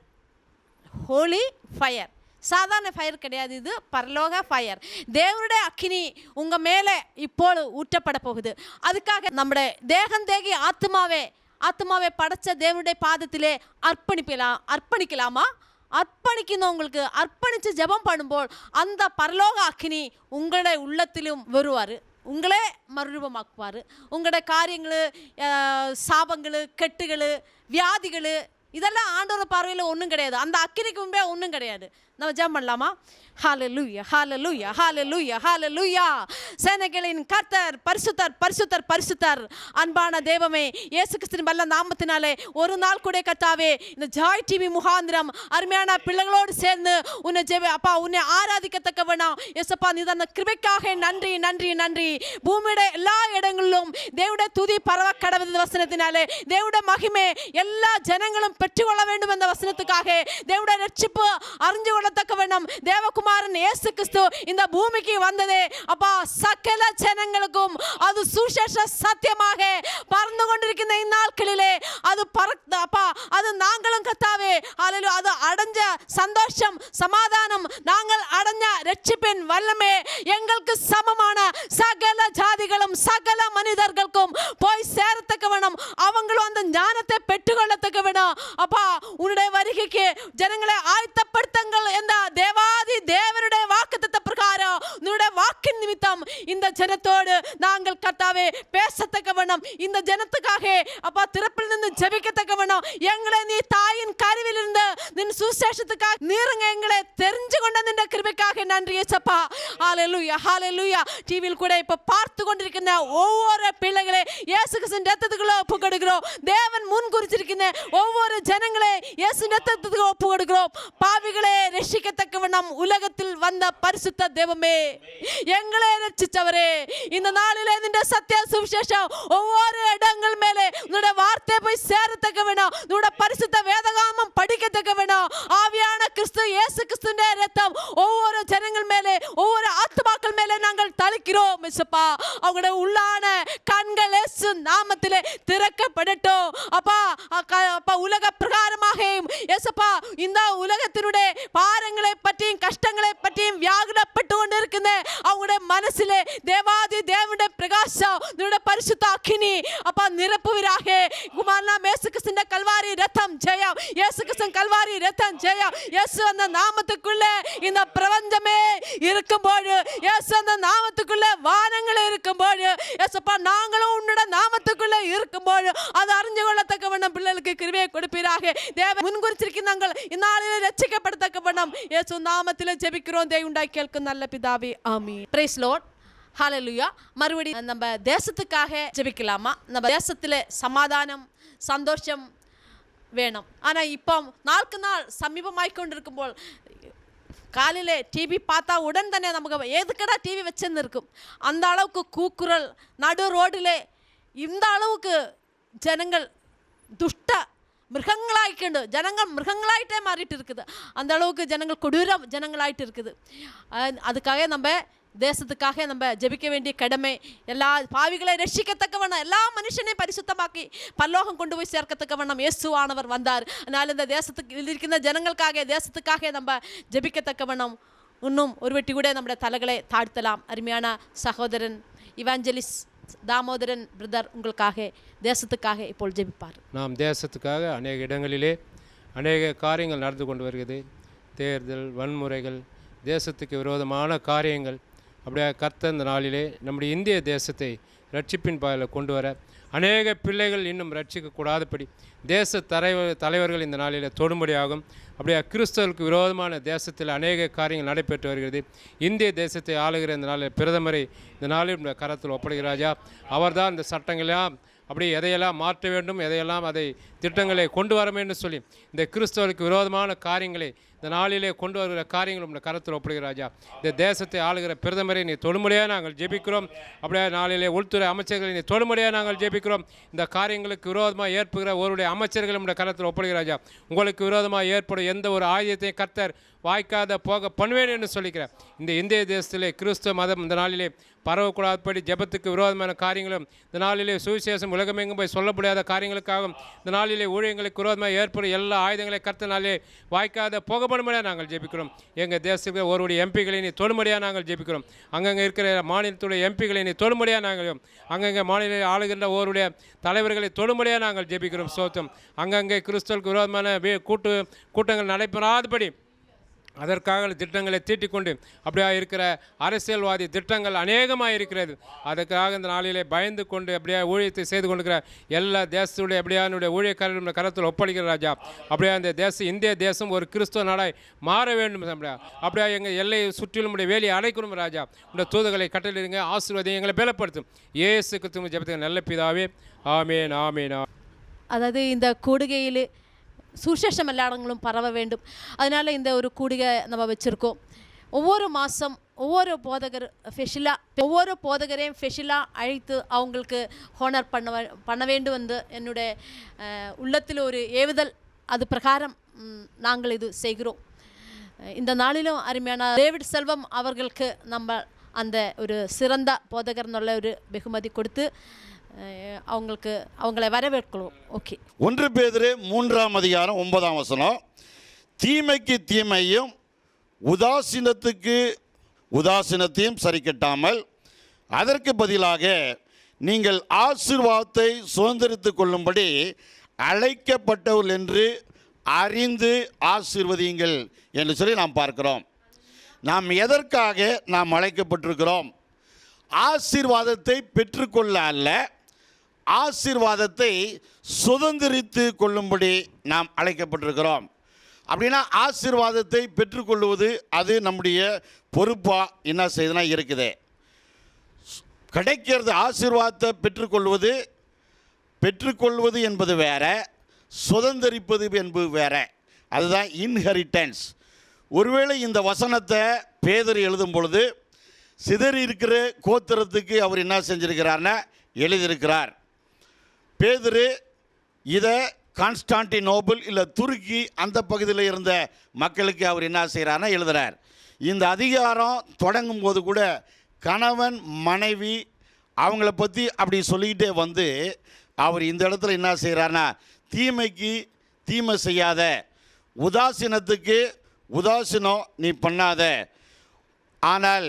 Holi fire. சாதாரண ஃபயர் கிடையாது, இது பரலோக ஃபயர். தேவனுடைய அக்கினி உங்கள் மேலே இப்போது ஊற்றப்பட போகுது. அதுக்காக நம்முடைய தேகம் தேகி ஆத்மாவே படைச்ச தேவனுடைய பாதத்திலே அர்ப்பணிக்கலாமா? அர்ப்பணிக்கணும். உங்களுக்கு அர்ப்பணித்து ஜெபம் பண்ணும்போது அந்த பரலோக அக்கினி உங்களுடைய உள்ளத்திலும் வருவார், உங்களே மறுரூபமாக்குவார். உங்களோட காரியங்கள், சாபங்கள், கெட்டுகள், வியாதிகள் இதெல்லாம் ஆண்டவர் பார்வையில் ஒன்றும் கிடையாது. அந்த அக்கினிக்கு முன்பே ஒன்றும் கிடையாது. நம்ம ஜெபம் பண்ணலாமா? ஹல்லேலூயா, ஹல்லேலூயா, ஹல்லேலூயா, ஹல்லேலூயா. சேனைகளின் கர்த்தர் பரிசுத்தர், பரிசுத்தர், பரிசுத்தர். அன்பான தெய்வமே, இயேசு கிறிஸ்துவின் வல்ல நாமத்தினாலே ஒரு நாள் கூட கர்த்தாவே இந்த ஜாய் டிவி முகாந்திரம் அருமையான பிள்ளைகளோடு சேர்ந்து உன்னை ஆராதிக்கத்தக்க வேணாம் ஏசப்பா. நீ தந்த கிருபைக்காக நன்றி, நன்றி, நன்றி. பூமியுடைய எல்லா இடங்களிலும் தேவனுடைய துதி பரவ கடவுள் வசனத்தினாலே தேவனுடைய மகிமை எல்லா ஜனங்களும் பெற்றுக்கொள்ள வேண்டும் என்ற வசனத்துக்காக தேவனுடைய ரட்சிப்பு அறிஞ்சு கொள்ளத்தக்க வேணும். தேவகுமாரன் இயேசு கிறிஸ்து இந்த பூமிக்கு வந்ததே அப்பா சகல ஜனங்களுக்கும் அது சுசேஷ சத்தியமாக பறந்து கொண்டிருக்கின்ற இந்நாட்களிலே அது அப்பா அது நாங்களும் கர்த்தாவே ஹல்லேலூயா அது அடைஞ்ச சந்தோஷம் சமாதானம், நாங்கள் அடைஞ்ச ரட்சிப்பின் வல்லமே எங்களுக்கு சமமான சகல ஜாதிகளும் சகல மனிதர்களுக்கும் போய் சேரத்தக்க வேணும். அவங்களும் அந்த ஞானத்தை பெற்றுக்கொள்ளத்தக்க வேணும். அப்பா உன்னுடைய வருகைக்கு ஜனங்களை ஆயத்தப்படுத்துங்கள் என்ற தேவாதி தேவனுடைய வாக்குத்தத்த பிரகாரம் உன்னுடைய வாக்கின் நிமித்தம் இந்த ஜனத்தோடு நாங்கள் கர்த்தாவே பேசத்தக்க வேணும். இந்த ஜனத்துக்காக அப்பா திறப்பில் நின்று ஜெபிக்கத்தக்க வேணும். எங்களை நீ தாயின் கருவில் இருந்து நின் சுசேஷத்துக்காக நீருங்க எங்களை தெரிஞ்சு கொண்ட நின்ற கிருபைக்காக நன்றி ஏசப்பா. ஹல்லேலூயா, ஹல்லேலூயா. டிவியில் கூட இப்ப பார்த்து கொண்டிருக்கிற ஒவ்வொரு பிள்ளைகளை இயேசு கிறிஸ்துவின் ரத்தத்துக்குள்ள ஒப்பு கொடுக்கிறோம். தேவன் முன் குறிச்சிருக்கிற ஒவ்வொரு ஜனங்களே இயேசு ரத்தத்துக்கு ஒப்பு கொடுக்கிறோம். பாவிகளே ரட்சிக்கத்தக்க வண்ணம் உலகத்தில் வந்த பரிசுத்த தெய்வமே, எங்களை ரட்சிச்சவரே, இந்த நாளிலே இந்த சத்திய சுவிசேஷம் ஒவ்வொரு இடங்கள் மேலே உன்னுடைய வார்த்தை போய் சேரத்தக்க வேணும். உன்னுடைய பரிசுத்த வேதகாமம் படிக்கத்தக்க வேணும். ஆவியான கிறிஸ்து இயேசு கிறிஸ்துவின் இரத்தம் ஒவ்வொரு ஜனங்கள் மேலே ஒவ்வொரு ஆத்துமாக்கள் மேலே நாங்கள் தளிக்கிறோம் ஏசப்பா. அவங்களுடைய உள்ளான கண்கள் இயேசு நாமத்திலே திறக்கப்படட்டும் அப்பா. அப்பா உலக பிரகாரமாக ஏசப்பா இந்த உலகத்தினுடைய பாரங்களை பற்றியும் கஷ்டங்களை பற்றியும் வியாகுலப்பட்டு கொண்டு இருக்கின்ற அவங்களுடைய மனசிலே தேவாதி தேவனுடைய பிரகாசம் உன்னுடைய பரிசுத்த அக்கினி அப்பா நிரப்புவீராக. குமாரனாம் இயேசு கிறிஸ்துவின் கல்வாரி ரத்தம் ஜெயம், இயேசு கிறிஸ்துவின் கல்வாரி ரத்தம் ஜெயம். இயேசு அந்த நாமத்துக்குள்ள இந்த பிரபஞ்சமே இருக்கும்போது, இயேசு அந்த நாமத்துக்குள்ள வானங்கள் இருக்கும்போது, இயேசுப்பா நாங்களும் உன்னுடைய நாமத்துக்குள்ள இருக்கும்போது அது அறிஞ்சு கொள்ளத்தக்க வண்ணம் பிள்ளைகளுக்கு கிருபையை கொடுப்பீராக. தேவன் முன்குறிச்சிருக்கிறார்கள் இந்நாளிலே ரட்சிக்கப்படத்தக்க வண்ணம் இயேசு நாமத்திலே ஜெபிக்கிறோம். தேவனுடைய கேட்கும் நல்ல பிதாவே, ஆமென். பிரைஸ் லார்ட், ஹல்லேலூயா. மறுபடியும் நம்ம தேசத்துக்காக ஜெபிக்கலாமா? நம்ம தேசத்தில் சமாதானம் சந்தோஷம் வேணும். ஆனால் இப்போ நாளுக்கு நாள் சமீபமாய் கொண்டு இருக்கும்போது காலையில் டிவி பார்த்தா உடன் தானே நமக்கு எதுக்கடா டிவி வச்சுன்னு இருக்கும். அந்த அளவுக்கு கூக்குரல் நடு ரோடில், இந்த அளவுக்கு ஜனங்கள் துஷ்ட மிருகங்களாயிட்டு மிருகங்களாயிட்டே மாறிட்டு இருக்குது. அந்த அளவுக்கு ஜனங்கள் கொடூர ஜனங்களாயிட்டு இருக்குது. அதுக்காக நம்ம தேசத்துக்காக நம்ம ஜெபிக்க வேண்டிய கடமை. எல்லா பாவிகளை ரட்சிக்கத்தக்க வண்ணம் எல்லா மனுஷனையும் பரிசுத்தமாக்கி பரலோகம் கொண்டு போய் சேர்க்கத்தக்க வண்ணம் இயேசுவானவர் வந்தார். அதனால் இந்த தேசத்துக்கு இருக்கின்ற ஜனங்களுக்காக தேசத்துக்காக நம்ம ஜெபிக்கத்தக்க வண்ணம் இன்னும் ஒரு வெட்டி கூட நம்முடைய தலைகளை தாழ்த்தலாம். அருமையான சகோதரன் இவாஞ்சலிஸ்ட் தாமோதரன் பிரதர் உங்களுக்காக தேசத்துக்காக இப்போது ஜெபிப்பார். நாம் தேசத்துக்காக அநேக இடங்களிலே அநேக காரியங்கள் நடந்து கொண்டு வருகிறது. தேர்தல், வன்முறைகள், தேசத்துக்கு விரோதமான காரியங்கள். அப்படியே கர்த்தர் இந்த நாளிலே நம்முடைய இந்திய தேசத்தை ரட்சிப்பின் பாதையில் கொண்டு வர அநேக பிள்ளைகள் இன்னும் ரட்சிக்கக்கூடாதபடி தேச தலைவர்கள் இந்த நாளில் தொடும்படியாகும். அப்படியே கிறிஸ்தவர்களுக்கு விரோதமான தேசத்தில் அநேக காரியங்கள் நடைபெற்று வருகிறது. இந்திய தேசத்தை ஆளுகிற இந்த நாளில் பிரதமரை இந்த நாளில் கரத்தில் ஒப்படைகிறாஜா. அவர்தான் இந்த சட்டங்களையும் அப்படி எதையெல்லாம் மாற்ற வேண்டும், எதையெல்லாம் அதை திட்டங்களை கொண்டு வர வேண்டும் சொல்லி இந்த கிறிஸ்தவர்களுக்கு விரோதமான காரியங்களை இந்த நாளிலே கொண்டு வருகிற காரியங்கள் உங்கள் கரத்தில் ஒப்புகிறாஜா. இந்த தேசத்தை ஆளுகிற பிரதமரை நீ தொடுமுறையாக நாங்கள் ஜெபிக்கிறோம். அப்படியே நாளிலே உள்துறை அமைச்சர்களை நீ தொடுமுறையாக நாங்கள் ஜெபிக்கிறோம். இந்த காரியங்களுக்கு விரோதமாக ஏற்படுகிற ஒருடைய அமைச்சர்கள் உடைய கரத்தில் ஒப்புகிறாஜா. உங்களுக்கு விரோதமாக ஏற்படும் எந்த ஒரு ஆயுதத்தையும் கர்த்தர் வாய்க்காத போக பண்ணுவேன் என்று சொல்லிக்கிறேன். இந்த இந்திய தேசத்திலே கிறிஸ்துவ மதம் இந்த நாளிலே பரவக்கூடாதபடி ஜெபத்துக்கு விரோதமான காரியங்களும் இந்த நாளிலே சுவிசேஷம் உலகமெங்கும் போய் சொல்ல முடியாத காரியங்களுக்காகவும் இந்த நாளிலே ஊழியங்களுக்கு விரோதமாக ஏற்படும் எல்லா ஆயுதங்களை கர்த்தர் நாளிலே வாய்க்காத போக நிரப்பப்படும்படியாக நாங்கள் ஜெபிக்கிறோம். எங்கள் தேசத்துக்கு ஒருவருடைய எம்பிகளை நீ தொடும்படியாக நாங்கள் ஜெபிக்கிறோம். அங்கங்கே இருக்கிற மாநிலத்துடைய எம்பிகளை நீ தொடும்படியாக நாங்கள், அங்கங்கே மாநில ஆளுகின்ற ஒருவருடைய தலைவர்களை தொடும்படியாக நாங்கள் ஜெபிக்கிறோம். சோத்தம் அங்கங்கே கிறிஸ்தவர்களுக்கு விரோதமான கூட்டங்கள் நடைபெறாதபடி அதற்காக திட்டங்களை தீட்டிக்கொண்டு அப்படியா இருக்கிற அரசியல்வாதி திட்டங்கள் அநேகமாக இருக்கிறது. அதுக்காக இந்த நாளிலே பயந்து கொண்டு அப்படியே ஊழியத்தை செய்து கொண்டிருக்கிற எல்லா தேசத்துடைய அப்படியானுடைய ஊழியக்காரர்களுடைய கரத்தில் ஒப்படைக்கிற ராஜா. அப்படியே அந்த இந்திய தேசம் ஒரு கிறிஸ்துவ நாடாய் மாற வேண்டும். அப்படியே எங்கள் எல்லையை சுற்றிலும் வேலியை அடைக்கணும் ராஜா. உடைய தூதுகளை கட்டளையிடுங்க, ஆசீர்வாதம் எங்களை பலப்படுத்தும். இயேசு கிறிஸ்துவின் ஜெபத்துக்கு நல்ல பிதாவே, ஆமேன் ஆமேன். அதாவது இந்த கூடுகையில் சுவிசேஷம் எல்லா இடங்களும் பரவ வேண்டும். அதனால் இந்த ஒரு கூடுகை நம்ம வச்சுருக்கோம். ஒவ்வொரு மாதம் ஒவ்வொரு போதகரையும் ஸ்பெஷலாக அழைத்து அவங்களுக்கு ஹோனர் பண்ண வேண்டும் என்று என்னுடைய உள்ளத்தில் ஒரு ஏவுதல். அது பிரகாரம் நாங்கள் இது செய்கிறோம். இந்த நாளிலும் அருமையான டேவிட் செல்வம் அவர்களுக்கு நம்ம அந்த ஒரு சிறந்த போதகர் நல்ல ஒரு வெகுமதி கொடுத்து அவங்களை வரவேற்கிறோம். ஓகே. 1 பேதுரு 3ஆம் அதிகாரம் 9ஆம் வசனம், தீமைக்கு தீமையும் உதாசீனத்துக்கு உதாசீனத்தையும் சரிக்கட்டாமல் அதற்கு பதிலாக நீங்கள் ஆசீர்வாதத்தை சுதந்திரித்து கொள்ளும்படி அழைக்கப்பட்டவர்கள் என்று அறிந்து ஆசீர்வதியுங்கள் என்று சொல்லி நாம் பார்க்கிறோம். நாம் எதற்காக நாம் அழைக்கப்பட்டிருக்கிறோம்? ஆசீர்வாதத்தை பெற்றுக்கொள்ள அல்ல, ஆசீர்வாதத்தை சுதந்திரித்து கொள்ளும்படி நாம் அழைக்கப்பட்டிருக்கிறோம். அப்படின்னா ஆசீர்வாதத்தை பெற்றுக்கொள்வது அது நம்முடைய பொறுப்பாக என்ன செய்யுதுன்னா இருக்குது. கிடைக்கிறது ஆசீர்வாதத்தை பெற்றுக்கொள்வது என்பது வேற, சுதந்திரிப்பது என்பது வேற. அதுதான் இன்ஹெரிட்டன்ஸ். ஒருவேளை இந்த வசனத்தை பேதுரு எழுதும் பொழுது சிதறி இருக்கிற கோத்திரத்துக்கு அவர் என்ன செஞ்சிருக்கிறார்னா எழுதியிருக்கிறார். பேதுரு இதை கான்ஸ்டான்டினோபிள் இல்லை துருக்கி அந்த பகுதியில் இருந்த மக்களுக்கு அவர் என்ன செய்கிறார்னா எழுதுகிறார். இந்த அதிகாரம் தொடங்கும் போது கூட கணவன் மனைவி அவங்கள பற்றி அப்படி சொல்லிக்கிட்டே வந்து அவர் இந்த இடத்துல என்ன செய்கிறார்னா தீமைக்கு தீமை செய்யாத, உதாசீனத்துக்கு உதாசீனம் நீ பண்ணாத, ஆனால்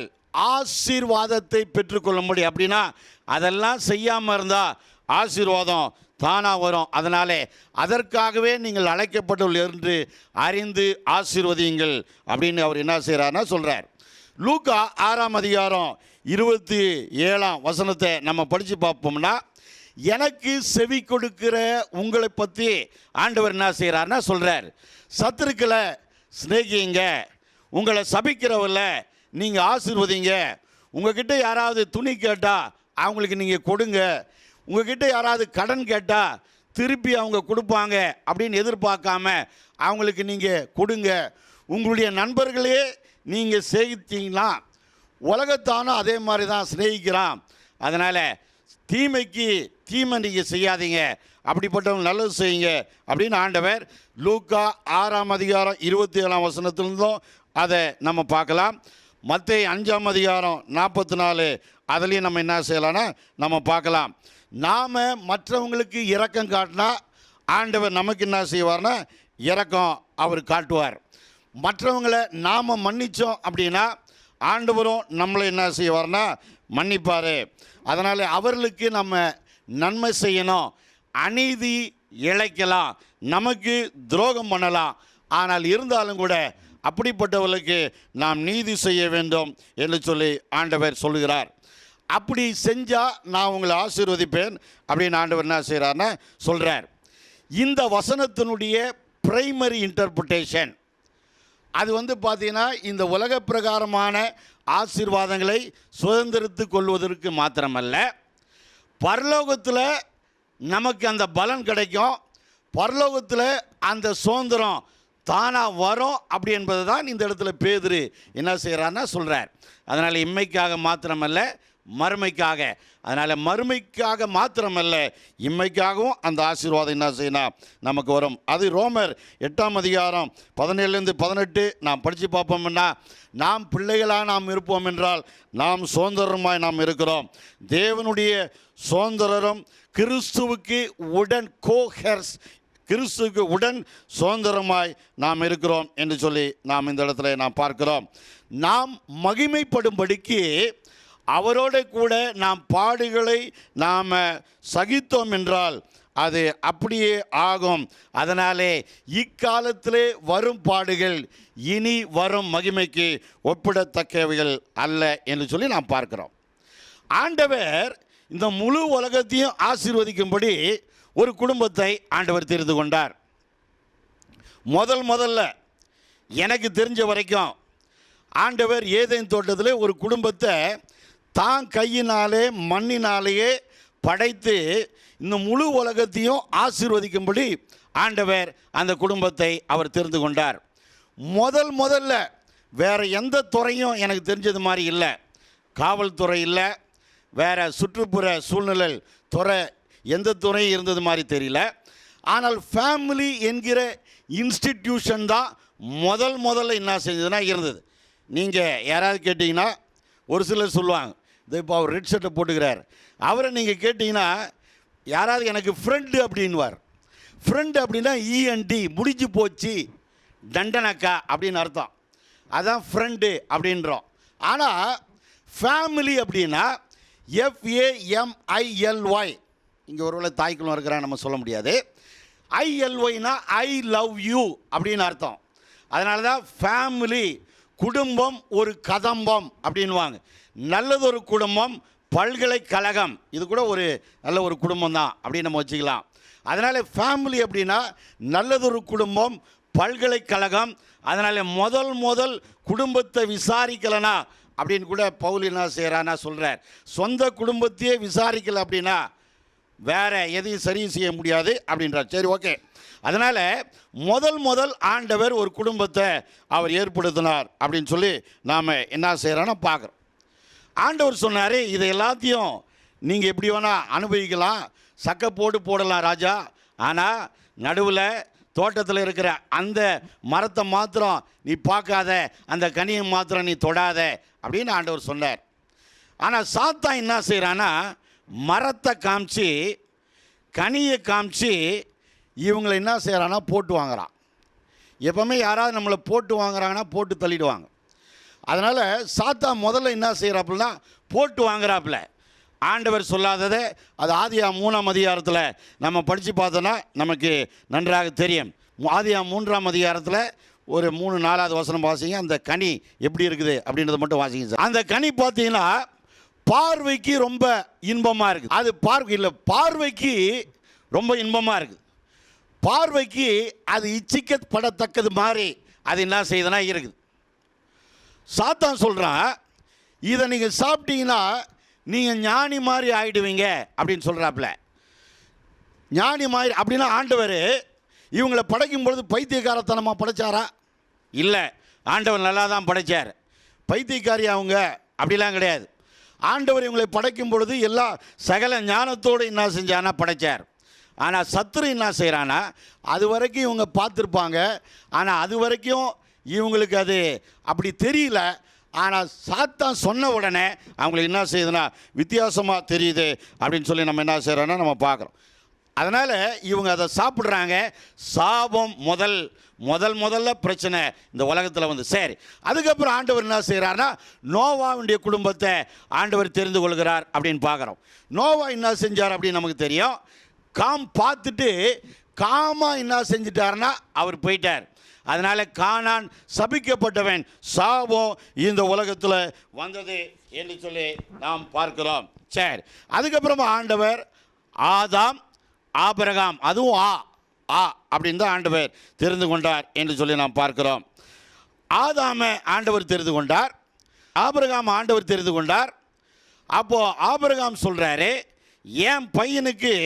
ஆசீர்வாதத்தை பெற்றுக்கொள்ளும்படி. அப்படின்னா அதெல்லாம் செய்யாமல் இருந்தால் ஆசீர்வாதம் தானாக வரும். அதனாலே அதற்காகவே நீங்கள் அழைக்கப்பட்டுள்ளீர்கள் என்று அறிந்து ஆசீர்வதியுங்கள் அப்படின்னு அவர் என்ன செய்கிறார்னா சொல்கிறார். லூக்கா 6ஆம் அதிகாரம் 27ஆம் வசனத்தை நம்ம படித்து பார்ப்போம்னா, எனக்கு செவி கொடுக்கிற உங்களை பற்றி ஆண்டவர் என்ன செய்கிறார்னா சொல்கிறார். சத்துருக்களை சிநேகிங்க, உங்களை சபிக்கிறவல்ல நீங்கள் ஆசீர்வதிங்க, உங்ககிட்ட யாராவது துணி கேட்டால் அவங்களுக்கு நீங்கள் கொடுங்க, உங்ககிட்ட யாராவது கடன் கேட்டால் திருப்பி அவங்க கொடுப்பாங்க அப்படின்னு எதிர்பார்க்காம அவங்களுக்கு நீங்கள் கொடுங்க. உங்களுடைய நண்பர்களே நீங்கள் சிநேகித்தீங்களா, உலகத்தானும் அதே மாதிரி தான் சிநேகிக்கிறான். அதனால் தீமைக்கு தீமை நீங்கள் செய்யாதீங்க, அப்படிப்பட்டவங்க நல்லது செய்யுங்க அப்படின்னு ஆண்டவர் லூக்கா 6ஆம் அதிகாரம் 27ஆம் வசனத்திலிருந்தும் அதை நம்ம பார்க்கலாம். மத்தேயு 5ஆம் அதிகாரம் 44 அதுலேயும் நம்ம என்ன செய்யலாம்னா நம்ம பார்க்கலாம். நாம் மற்றவங்களுக்கு இரக்கம் காட்டினா ஆண்டவர் நமக்கு என்ன செய்வார்னா இரக்கம் அவர் காட்டுவார். மற்றவங்களை நாம் மன்னித்தோம் அப்படின்னா ஆண்டவரும் நம்மளை என்ன செய்வார்னா மன்னிப்பார். அதனால் அவர்களுக்கு நம்ம நன்மை செய்யணும். அநீதி இழைக்கலாம், நமக்கு துரோகம் பண்ணலாம், ஆனால் இருந்தாலும் கூட அப்படிப்பட்டவர்களுக்கு நாம் நீதி செய்ய வேண்டும் என்று சொல்லி ஆண்டவர் சொல்லுகிறார். அப்படி செஞ்சால் நான் உங்களை ஆசீர்வதிப்பேன் அப்படின்னு ஆண்டவர் என்ன செய்கிறார்னா சொல்கிறார். இந்த வசனத்தினுடைய பிரைமரி இன்டர்பிரிட்டேஷன் அது பார்த்தீங்கன்னா இந்த உலக பிரகாரமான ஆசீர்வாதங்களை சுதந்திரித்து கொள்வதற்கு மாத்திரமல்ல, பரலோகத்தில் நமக்கு அந்த பலன் கிடைக்கும், பரலோகத்தில் அந்த சுதந்திரம் தானாக வரும். அப்படி என்பது தான் இந்த இடத்துல பேதுரு என்ன செய்கிறான்னா சொல்கிறார். அதனால் இம்மைக்காக மாத்திரமல்ல, மறுமைக்காக. அதனால் மறுமைக்காக மாத்திரமல்ல, இம்மைக்காகவும் அந்த ஆசீர்வாதம் என்ன செய்யணும் நமக்கு வரும். அது ரோமர் 8ஆம் அதிகாரம் 17-18 நாம் படித்து பார்ப்போம்னா, நாம் பிள்ளைகளாக நாம் இருப்போம் என்றால் நாம் சுதந்திரமாய் நாம் இருக்கிறோம். தேவனுடைய சுதந்திரம் கிறிஸ்துவுக்கு உடன் கோஹெர்ஸ் கிறிஸ்துவுக்கு உடன் சுதந்திரமாய் நாம் இருக்கிறோம் என்று சொல்லி நாம் இந்த இடத்துல நாம் பார்க்கிறோம். நாம் மகிமைப்படும்படிக்கு அவரோட கூட நாம் பாடுகளை நாம் சகித்தோம் என்றால் அது அப்படியே ஆகும். அதனாலே இக்காலத்திலே வரும் பாடுகள் இனி வரும் மகிமைக்கு ஒப்பிடத்தக்கவைகள் அல்ல என்று சொல்லி நாம் பார்க்கிறோம். ஆண்டவர் இந்த முழு உலகத்தையும் ஆசீர்வதிக்கும்படி ஒரு குடும்பத்தை ஆண்டவர் தெரிந்து கொண்டார். முதல்ல எனக்கு தெரிஞ்ச வரைக்கும் ஆண்டவர் ஏதேன் தோட்டத்தில் ஒரு குடும்பத்தை தான் கையினாலே மண்ணினாலேயே படைத்து இந்த முழு உலகத்தையும் ஆசீர்வதிக்கும்படி ஆண்டவர் அந்த குடும்பத்தை அவர் தெரிந்து கொண்டார். முதல்ல வேறு எந்த துறையும் எனக்கு தெரிஞ்சது மாதிரி இல்லை. காவல்துறை இல்லை, வேறு சுற்றுப்புற சூழ்நிலை துறை எந்த துறையும் இருந்தது மாதிரி தெரியல. ஆனால் ஃபேமிலி என்கிற இன்ஸ்டிடியூஷன் தான் முதல்ல என்ன செஞ்சதுன்னா இருந்தது. நீங்கள் யாராவது கேட்டிங்கன்னா ஒரு சிலர் சொல்லுவாங்க, இது இப்போ அவர் ரெட் ஷர்ட்டை போட்டுக்கிறார், அவரை நீங்கள் கேட்டிங்கன்னா யாராவது எனக்கு ஃப்ரெண்டு அப்படின்வார். ஃப்ரெண்டு அப்படின்னா இஎன்டி முடிஞ்சு போச்சு தண்டனக்கா அப்படின்னு அர்த்தம். அதான் ஃப்ரெண்டு அப்படின்றோம். ஆனால் ஃபேமிலி அப்படின்னா FAMILY, இங்கே ஒருவேளை தாய்க்குள்ள இருக்கிறான் நம்ம சொல்ல முடியாது. ILYனா ஐ லவ் யூ அப்படின்னு அர்த்தம். அதனால தான் ஃபேமிலி, குடும்பம் ஒரு கதம்பம் அப்படின்வாங்க. நல்லதொரு குடும்பம் பல்கலைக்கழகம், இது கூட ஒரு நல்ல ஒரு குடும்பம் தான் அப்படின்னு நம்ம வச்சுக்கலாம். அதனால் ஃபேமிலி அப்படின்னா நல்லதொரு குடும்பம் பல்கலைக்கழகம். அதனால் முதல் குடும்பத்தை விசாரிக்கலைனா அப்படின்னு கூட பவுல் என்ன செய்கிறான்னா சொல்கிறார், சொந்த குடும்பத்தையே விசாரிக்கலை அப்படின்னா வேறு எதையும் சரி செய்ய முடியாது அப்படின்றார். சரி, ஓகே. அதனால் முதல் ஆண்டவர் ஒரு குடும்பத்தை அவர் ஏற்படுத்தினார் அப்படின்னு சொல்லி நாம் என்ன செய்கிறோன்னா பார்க்குறோம். ஆண்டவர் சொன்னார், இதை எல்லாத்தையும் நீங்கள் எப்படி வேணால் அனுபவிக்கலாம், சக்கை போடலாம் ராஜா, ஆனால் நடுவில் தோட்டத்தில் இருக்கிற அந்த மரத்தை மாத்திரம் நீ பார்க்காத, அந்த கனியை மாத்திரம் நீ தொடாத அப்படின்னு ஆண்டவர் சொன்னார். ஆனால் சாத்தான் என்ன செய்கிறான்னா மரத்தை காமிச்சு கனியை காமிச்சு இவங்களை என்ன செய்கிறான்னா போட்டு வாங்குறான். எப்போவுமே யாராவது நம்மளை போட்டு வாங்குறாங்கன்னா போட்டு தள்ளிடுவாங்க. அதனால் சாத்தான் முதல்ல என்ன செய்கிறாப்புலனா போட்டு வாங்குறாப்புல. ஆண்டவர் சொல்லாததை அது ஆதியாம் 3ஆம் அதிகாரத்தில் நம்ம படித்து பார்த்தோன்னா நமக்கு நன்றாக தெரியும். ஆதியாம் 3ஆம் அதிகாரத்தில் ஒரு 3-4வது வசனம் வாசிங்க. அந்த கனி எப்படி இருக்குது அப்படின்றத மட்டும் வாசிங்க சார். அந்த கனி பார்த்தீங்கன்னா பார்வைக்கு ரொம்ப இன்பமாக இருக்குது. அது பார்வைக்கு ரொம்ப இன்பமாக இருக்குது. பார்வைக்கு அது இச்சிக்கப்படத்தக்கது மாதிரி அது என்ன செய்யுதுன்னா இருக்குது. சாத்தான் சொல்கிறான், இதை நீங்கள் சாப்பிட்டீங்கன்னா நீங்கள் ஞானி மாதிரி ஆகிடுவீங்க அப்படின்னு சொல்கிறாப்புல. ஞானி மாதிரி அப்படின்னா ஆண்டவர் இவங்களை படைக்கும் பொழுது பைத்தியக்காரத்தனமாக படைச்சாரா? இல்லை, ஆண்டவர் நல்லா தான் படைத்தார். பைத்தியக்காரி அவங்க அப்படிலாம் கிடையாது. ஆண்டவர் இவங்களை படைக்கும் பொழுது எல்லா சகல ஞானத்தோடு என்ன செஞ்சானா படைத்தார். ஆனால் சத்துரு என்ன செய்கிறான்னா அது வரைக்கும் இவங்க பார்த்துருப்பாங்க, ஆனால் அது வரைக்கும் இவங்களுக்கு அது அப்படி தெரியல. ஆனால் சாத்தான் சொன்ன உடனே அவங்களுக்கு என்ன செய்யுதுன்னா வித்தியாசமாக தெரியுது அப்படின்னு சொல்லி நம்ம என்ன செய்கிறோன்னா நம்ம பார்க்குறோம். அதனால் இவங்க அதை சாப்பிட்றாங்க. சாபம் முதல்ல பிரச்சனை இந்த உலகத்தில் வந்து சரி. அதுக்கப்புறம் ஆண்டவர் என்ன செய்கிறார்னா நோவாவுடைய குடும்பத்தை ஆண்டவர் தெரிந்து கொள்கிறார் அப்படின்னு பார்க்குறோம். நோவா என்ன செஞ்சார் அப்படின்னு நமக்கு தெரியும். பார்த்துட்டு காமா என்ன செஞ்சிட்டார்னா அவர் போயிட்டார். அதனால் கானான் சபிக்கப்பட்டவன், சாபம் இந்த உலகத்தில் வந்தது என்று சொல்லி நாம் பார்க்கிறோம். சரி, அதுக்கப்புறமா ஆண்டவர் ஆதாம், ஆபிரகாம், அதுவும் அப்படின்னு தான் ஆண்டவர் தெரிந்து கொண்டார் என்று சொல்லி நாம் பார்க்கிறோம். ஆதாமை ஆண்டவர் தெரிந்து கொண்டார், ஆபிரகாம் ஆண்டவர் தெரிந்து கொண்டார். அப்போது ஆபிரகாம் சொல்கிறாரு, என் பையனுக்கு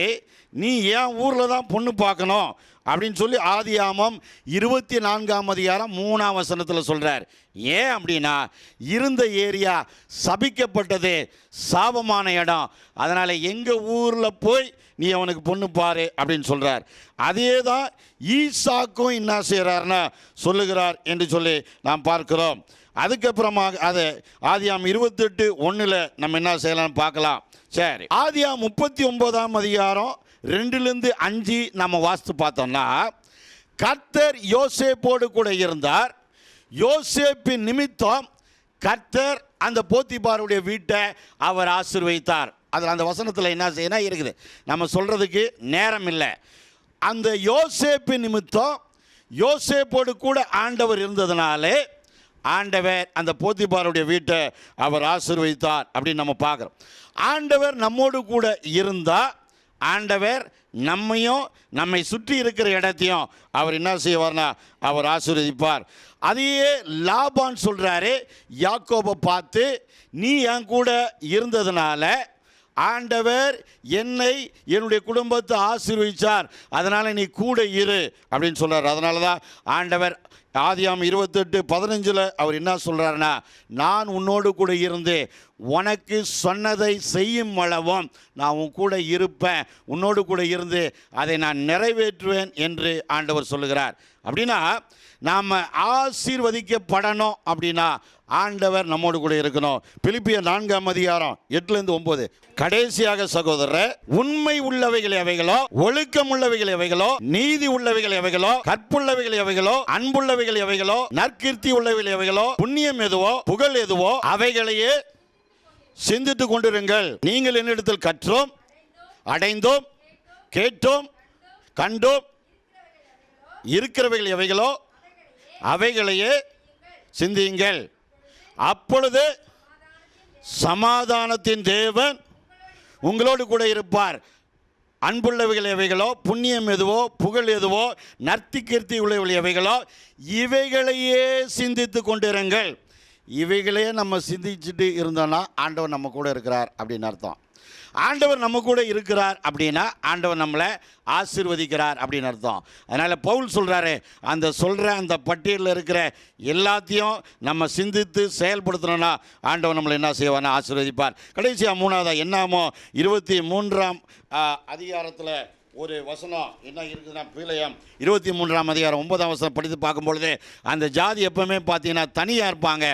நீ என் ஊரில் தான் பொண்ணு பார்க்கணும் அப்படின்னு சொல்லி ஆதியாமம் 24ஆம் அதிகாரம் 3ஆம் வசனத்தில் சொல்கிறார். ஏன் அப்படின்னா இருந்த ஏரியா சபிக்கப்பட்டது, சாபமான இடம். அதனால் எங்கள் ஊரில் போய் நீ அவனுக்கு பொண்ணு பாரு அப்படின்னு சொல்கிறார். அதே தான் ஈசாக்கும் என்ன செய்கிறார்னா சொல்லுகிறார் என்று சொல்லி நாம் பார்க்கிறோம். அதுக்கப்புறமாக அது ஆதியாம் 28:1 நம்ம என்ன செய்யலாம்னு பார்க்கலாம். சரி, ஆதியாம் 39ஆம் அதிகாரம் 2-5 நம்ம வாசித்து பார்த்தோம்னா, கர்த்தர் யோசேப்போடு கூட இருந்தார். யோசேப்பின் நிமித்தம் கர்த்தர் அந்த போத்திபாருடைய வீட்டை அவர் ஆசீர்வதித்தார். அதில் அந்த வசனத்தில் என்ன இருக்குது, நம்ம சொல்கிறதுக்கு நேரம் இல்லை. அந்த யோசேப்பின் நிமித்தம் யோசேப்போடு கூட ஆண்டவர் இருந்ததுனாலே ஆண்டவர் அந்த போத்திபாருடைய வீட்டை அவர் ஆசீர்வதித்தார் அப்படின்னு நம்ம பார்க்குறோம். ஆண்டவர் நம்மோடு கூட இருந்தால் ஆண்டவர் நம்மையும் நம்மை சுற்றி இருக்கிற இடத்தையும் அவர் என்ன செய்வார்னா அவர் ஆசீர்வதிப்பார். அதையே லாபான் சொல்கிறாரு, யாக்கோபை பார்த்து, நீ என் கூட இருந்ததுனால ஆண்டவர் என்னை என்னுடைய குடும்பத்தை ஆசீர்வதிச்சார், அதனால் நீ கூட இரு அப்படின்னு சொல்கிறார். அதனால தான் ஆண்டவர் ஆதியாம் 28:15 அவர் என்ன சொல்கிறாருன்னா, நான் உன்னோடு கூட இருந்து உனக்கு சொன்னதை செய்யும் அளவும் நான் உன் கூட இருப்பேன், உன்னோடு கூட இருந்து அதை நான் நிறைவேற்றுவேன் என்று ஆண்டவர் சொல்லுகிறார். அப்படின்னா நாம் ஆசீர்வதிக்கப்படணும் அப்படின்னா ஆண்டவர் நம்மோடு கூட இருக்கணும். பிலிப்பியர் 4:8-9. கடைசியாக சகோதரர், உண்மை உள்ளவைகள் எவைகளோ, ஒழுக்கம் உள்ளவைகள் எவைகளோ, நீதி உள்ளவைகள் எவைகளோ, கற்புள்ளவைகள் எவைகளோ, அன்புள்ளவைகள் எவைகளோ, நற்கீர்த்தி உள்ளவைகள் எவைகளோ, புண்ணியம் எதுவோ, புகழ் எதுவோ, அவைகளையே சிந்தித்து கொண்டிருங்கள். நீங்கள் என்னிடத்தில் கற்றோம், அடைந்தோம், கேட்டோம், கண்டோம் இருக்கிறவைகள் எவைகளோ அவைகளையே சிந்தியுங்கள். அப்பொழுது சமாதானத்தின் தேவன் உங்களோடு கூட இருப்பார். அன்புள்ளவைகள் எவைகளோ, புண்ணியம் எதுவோ, புகழ் எதுவோ, நற்கீர்த்தி கீர்த்தி உள்ளவைகள் எவைகளோ இவைகளையே சிந்தித்து கொண்டிருங்கள். இவைகளே நம்ம சிந்திச்சுட்டு இருந்தோன்னா ஆண்டவர் நம்ம கூட இருக்கிறார் அப்படின்னு அர்த்தம். ஆண்டவர் நம்ம கூட இருக்கிறார் அப்படின்னா ஆண்டவர் நம்மளை ஆசீர்வதிக்கிறார் அப்படின்னு அர்த்தம். அதனால் பவுல் சொல்கிறாரு, அந்த பட்டியலில் இருக்கிற எல்லாத்தையும் நம்ம சிந்தித்து செயல்படுத்தணும்னா ஆண்டவர் நம்மளை என்ன செய்வார்னா ஆசீர்வதிப்பார். கடைசியாக 3வது என்னாமோ 23ஆம் அதிகாரத்தில் ஒரு வசனம் என்ன இருக்குதுன்னா, பீலையாம் 23ஆம் அதிகாரம் 9ஆம் வசனம் படித்து பார்க்கும்பொழுது அந்த ஜாதி எப்பவுமே பார்த்தீங்கன்னா தனியாக இருப்பாங்க.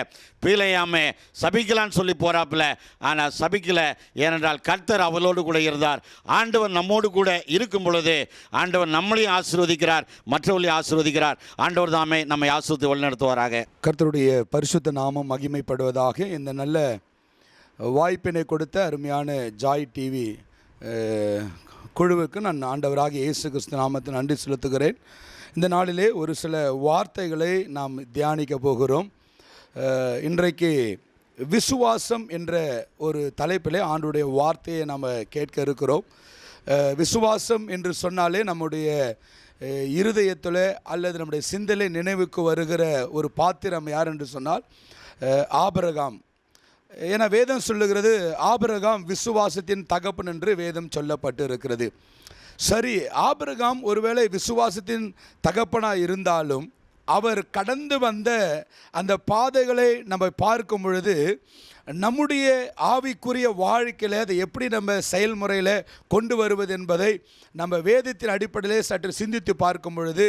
பீலையாமே சபிக்கலான்னு சொல்லி போகிறாப்புல, ஆனால் சபிக்கலை. ஏனென்றால் கர்த்தர் அவளோடு கூட இருந்தார். ஆண்டவர் நம்மோடு கூட இருக்கும் பொழுது ஆண்டவர் நம்மளையும் ஆசீர்வதிக்கிறார், மற்றவர்களையும் ஆசீர்வதிக்கிறார். ஆண்டவர் தாமே நம்மை ஆசீர்வதித்து வழிநடத்துவாராக. கர்த்தருடைய பரிசுத்த நாமம் மகிமைப்படுவதாக. இந்த நல்ல வாய்ப்பினை கொடுத்த அருமையான ஜாய் டிவி குழுவுக்கு நான் ஆண்டவராகிய இயேசு கிறிஸ்து நாமத்தில் நன்றி செலுத்துகிறேன். இந்த நாளிலே ஒரு சில வார்த்தைகளை நாம் தியானிக்க போகிறோம். இன்றைக்கு விசுவாசம் என்ற ஒரு தலைப்பிலே ஆண்டுடைய வார்த்தையை நாம் கேட்க இருக்கிறோம். விசுவாசம் என்று சொன்னாலே நம்முடைய இருதயத்தில் அல்லது நம்முடைய சிந்தனை நினைவுக்கு வருகிற ஒரு பாத்திரம் யார் என்று சொன்னால் ஆபிரகாம். ஏன்னா வேதம் சொல்லுகிறது ஆபிரகாம் விசுவாசத்தின் தகப்பன் என்று வேதம் சொல்லப்பட்டு இருக்கிறது. சரி, ஆபிரகாம் ஒருவேளை விசுவாசத்தின் தகப்பனாக இருந்தாலும் அவர் கடந்து வந்த அந்த பாதைகளை நம்ம பார்க்கும் பொழுது நம்முடைய ஆவிக்குரிய வாழ்க்கையில் அதை எப்படி நம்ம செயல்முறையில் கொண்டு வருவது என்பதை நம்ம வேதத்தின் அடிப்படையிலே சற்று சிந்தித்து பார்க்கும் பொழுது,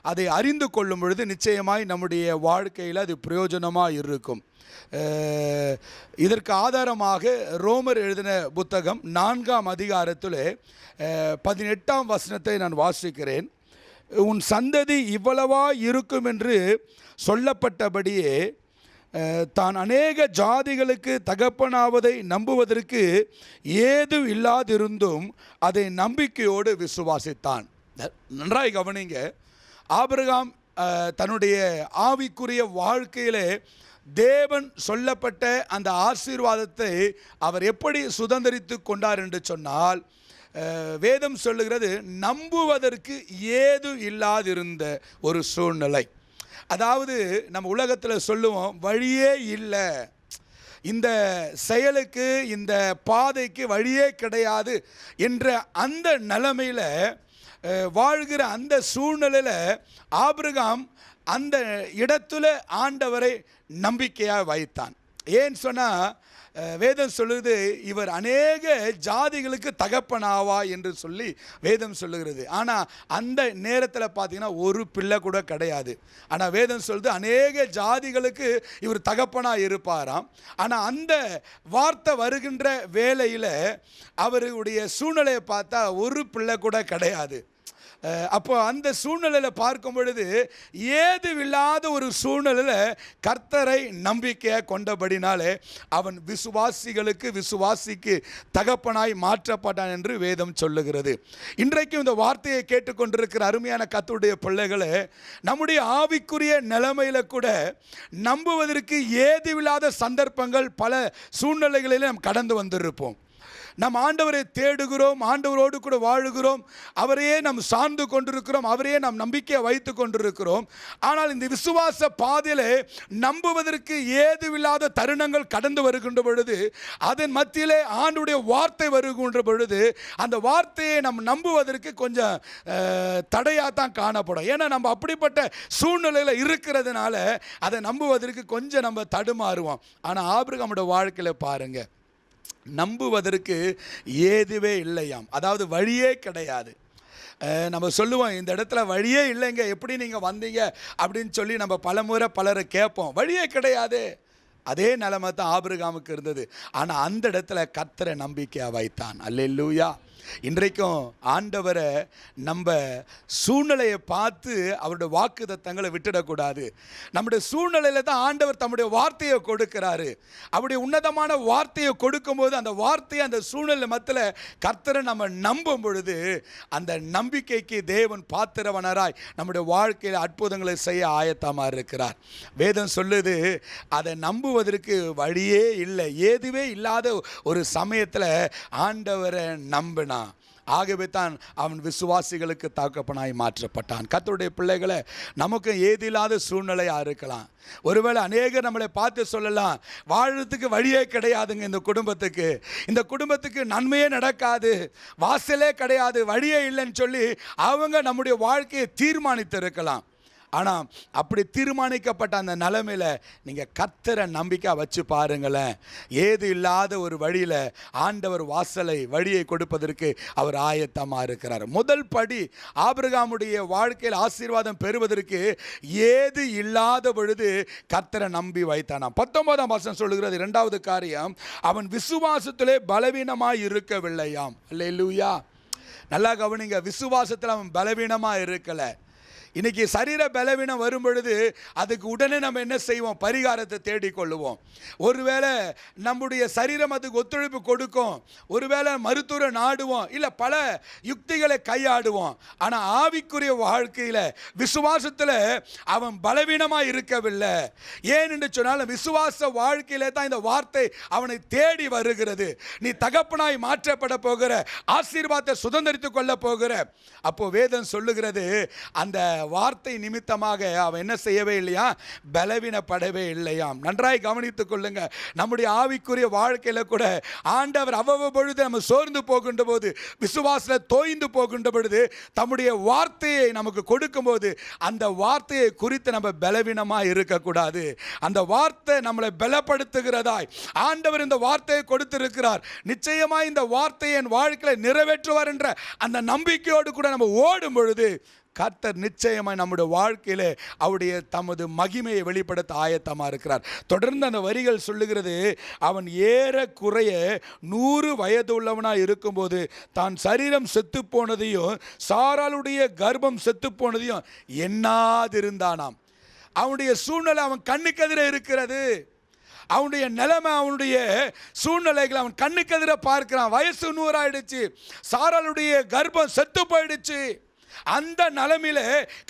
அதை அறிந்து கொள்ளும் பொழுது நிச்சயமாய் நம்முடைய வாழ்க்கையில் அது பிரயோஜனமாக இருக்கும். இதற்கு ஆதாரமாக ரோமர் எழுதின புத்தகம் 4ஆம் அதிகாரத்தில் 18ஆம் வசனத்தை நான் வாசிக்கிறேன். உன் சந்ததி இவ்வளவா இருக்கும் என்று சொல்லப்பட்டபடியே தான் அநேக ஜாதிகளுக்கு தகப்பனாவதை நம்புவதற்கு ஏது இல்லாதிருந்தும் அதை நம்பிக்கையோடு விசுவாசித்தான். நன்றாய் கவனிங்க, ஆபிரகாம் தன்னுடைய ஆவிக்குரிய வாழ்க்கையிலே தேவன் சொல்லப்பட்ட அந்த ஆசீர்வாதத்தை அவர் எப்படி சுதந்திரித்து கொண்டார் என்று சொன்னால், வேதம் சொல்லுகிறது நம்புவதற்கு ஏது இல்லாதிருந்த ஒரு சூழ்நிலை. அதாவது நம்ம உலகத்தில் சொல்லுவோம் வழியே இல்லை, இந்த செயலுக்கு இந்த பாதைக்கு வழியே கிடையாது என்ற அந்த நிலைமையில் வாழ்கிற அந்த சூழ்நிலையில் ஆபிரகாம் அந்த இடத்துல ஆண்டவரை நம்பிக்கையாக வைத்தான். ஏன்னு சொன்னால் வேதம் சொல்லுது இவர் அநேக ஜாதிகளுக்கு தகப்பனாவா என்று சொல்லி வேதம் சொல்லுகிறது. ஆனால் அந்த நேரத்தில் பார்த்தீங்கன்னா ஒரு பிள்ளை கூட கிடையாது. ஆனால் வேதம் சொல்லுது அநேக ஜாதிகளுக்கு இவர் தகப்பனாக இருப்பாராம். ஆனால் அந்த வார்த்தை வருகின்ற வேளையில் அவருடைய சூழ்நிலையை பார்த்தா ஒரு பிள்ளை கூட கிடையாது. அப்போ அந்த சூழ்நிலையில் பார்க்கும் பொழுது ஏதுவில்லாத ஒரு சூழ்நிலையில் கர்த்தரை நம்பிக்கையை கொண்டபடினாலே அவன் விசுவாசிக்கு தகப்பனாய் மாற்றப்பட்டான் என்று வேதம் சொல்லுகிறது. இன்றைக்கும் இந்த வார்த்தையை கேட்டுக்கொண்டிருக்கிற அருமையான கர்த்தருடைய பிள்ளைகளே, நம்முடைய ஆவிக்குரிய நிலைமையில் கூட நம்புவதற்கு ஏதுவில்லாத சந்தர்ப்பங்கள் பல சூழ்நிலைகளில் நாம் கடந்து வந்திருப்போம். நம் ஆண்டவரை தேடுகிறோம், ஆண்டவரோடு கூட வாழுகிறோம், அவரையே நாம் சார்ந்து கொண்டிருக்கிறோம், அவரையே நாம் நம்பிக்கையை வைத்து கொண்டிருக்கிறோம். ஆனால் இந்த விசுவாச பாதையில் நம்புவதற்கு ஏதுவில்லாத தருணங்கள் கடந்து வருகின்ற பொழுது, அதன் மத்தியிலே ஆண்டுடைய வார்த்தை வருகின்ற பொழுது அந்த வார்த்தையை நாம் நம்புவதற்கு கொஞ்சம் தடையாக தான் காணப்படும். ஏன்னா நம்ம அப்படிப்பட்ட சூழ்நிலையில் இருக்கிறதுனால அதை நம்புவதற்கு கொஞ்சம் நம்ம தடுமாறுவோம். ஆனால் ஆபிரகாமுடைய வாழ்க்கையில் பாருங்கள், நம்புவதற்கு ஏதுவே இல்லையாம். அதாவது வழியே கிடையாது. நம்ம சொல்லுவோம் இந்த இடத்துல வழியே இல்லைங்க, எப்படி நீங்கள் வந்தீங்க அப்படின்னு சொல்லி நம்ம பலமுறை பலரை கேட்போம். வழியே கிடையாது. அதே நிலைமை தான் ஆபிரகாமுக்கு இருந்தது. ஆனால் அந்த இடத்துல கர்த்தரை நம்பிக்கையாக வைத்தான். அல்லேலூயா. இன்றைக்கும் ஆண்டவரை நம்ம சூழ்நிலையை பார்த்து அவருடைய வாக்குத்தத்தங்களை விட்டுடக்கூடாது. நம்முடைய சூழ்நிலையில் தான் ஆண்டவர் தம்முடைய வார்த்தையை கொடுக்கிறாரு. அவருடைய உன்னதமான வார்த்தையை கொடுக்கும்போது அந்த வார்த்தையை அந்த சூழ்நிலை மத்தியில் கர்த்தரை நம்ம நம்பும் பொழுது அந்த நம்பிக்கைக்கு தேவன் பாத்திரவனராய் நம்முடைய வாழ்க்கையில் அற்புதங்களை செய்ய ஆயத்தமாக இருக்கிறார். வேதம் சொல்லுது அதை நம்புவதற்கு வழியே இல்லை. ஏதுவே இல்லாத ஒரு சமயத்தில் ஆண்டவரை நம்பினான். ஆகவே தான் அவன் விசுவாசிகளுக்கு தகப்பனாய் மாற்றப்பட்டான். கர்த்தருடைய பிள்ளைகளை, நமக்கு ஏதில்லாத சூழ்நிலையாக இருக்கலாம். ஒருவேளை அநேகர் நம்மளை பார்த்து சொல்லலாம், வாழறதுக்கு வழியே கிடையாதுங்க, இந்த குடும்பத்துக்கு நன்மையே நடக்காது, வாசலே கிடையாது, வழியே இல்லைன்னு சொல்லி அவங்க நம்முடைய வாழ்க்கையை தீர்மானித்து இருக்கலாம். ஆனால் அப்படி தீர்மானிக்கப்பட்ட அந்த நிலைமையில் நீங்கள் கர்த்தரை நம்பிக்கை வச்சு பாருங்களேன். ஏது இல்லாத ஒரு வழியில் ஆண்டவர் வழியை கொடுப்பதற்கு அவர் ஆயத்தமாக இருக்கிறார். முதல் படி ஆபிரகாமுடைய வாழ்க்கையில் ஆசீர்வாதம் பெறுவதற்கு ஏது இல்லாத பொழுது கர்த்தரை நம்பி வைத்தானாம். 19ஆம் வசனம் சொல்லுகிறது, இரண்டாவது காரியம், அவன் விசுவாசத்திலே பலவீனமாய் இருக்கவில்லையாம். அல்லேலூயா. நல்லா கவனிங்க, விசுவாசத்தில் அவன் பலவீனமாக இருக்கலை. இன்றைக்கி சரீர பலவீனம் வரும் பொழுது அதுக்கு உடனே நம்ம என்ன செய்வோம்? பரிகாரத்தை தேடிக்கொள்ளுவோம். ஒருவேளை நம்முடைய சரீரம் அதுக்கு ஒத்துழைப்பு கொடுக்கும், ஒருவேளை மருத்துவரை நாடுவோம், இல்லை பல யுக்திகளை கையாடுவோம். ஆனால் ஆவிக்குரிய வாழ்க்கையில் விசுவாசத்தில் அவன் பலவீனமாக இருக்கவில்லை. ஏன் என்று சொன்னால் விசுவாச வாழ்க்கையில தான் இந்த வார்த்தை அவனை தேடி வருகிறது. நீ தகப்பனாய் மாற்றப்பட போகிற, ஆசீர்வாதத்தை சுதந்திரித்துக் கொள்ள போகிற. அப்போ வேதம் சொல்லுகிறது, அந்த வார்த்தை நிமித்தமாக அவன் என்ன செய்யவே இல்லையா? பலவீனப்படவே இல்லையாம். நன்றாய் கவனித்துக் கொள்ளுங்க. நம்முடைய ஆவிக்குரிய வாழ்க்கையில கூட ஆண்டவர் அவ்வப்பொழுது நம்ம சோர்ந்து போகின்ற போது, விசுவாசத்தில் தோய்ந்து போகின்ற பொழுது தம்முடைய வார்த்தையை நமக்கு கொடுக்கும்போது அந்த வார்த்தையை குறித்து நம்ம பலவீனமாக இருக்கக்கூடாது. அந்த வார்த்தை நம்மளை பலப்படுத்துகிறதாய் ஆண்டவர் இந்த வார்த்தையை கொடுத்திருக்கிறார். நிச்சயமாக இந்த வார்த்தையை என் வாழ்க்கையில் நிறைவேற்றுவார் என்ற அந்த நம்பிக்கையோடு கூட நம்ம ஓடும் பொழுது கர்த்தர் நிச்சயமாய் நம்முடைய வாழ்க்கையில் அவருடைய தமது மகிமையை வெளிப்படுத்த ஆயத்தமாக இருக்கிறார். தொடர்ந்து அந்த வரிகள் சொல்லுகிறது, அவன் ஏறக்குறைய 100 வயது உள்ளவனாக இருக்கும்போது தான் சரீரம் செத்து போனதையும் சாராளுடைய கர்ப்பம் செத்து போனதையும் எண்ணாதிருந்தானாம். அவனுடைய சூழ்நிலை அவன் கண்ணுக்கெதிர இருக்கிறது. அவனுடைய நிலைமை, அவனுடைய சூழ்நிலைகளை அவன் கண்ணுக்கெதிர பார்க்கிறான். வயசு 100 ஆயிடுச்சு, சாராளுடைய கர்ப்பம் செத்து போயிடுச்சு. அந்த நிலைமையில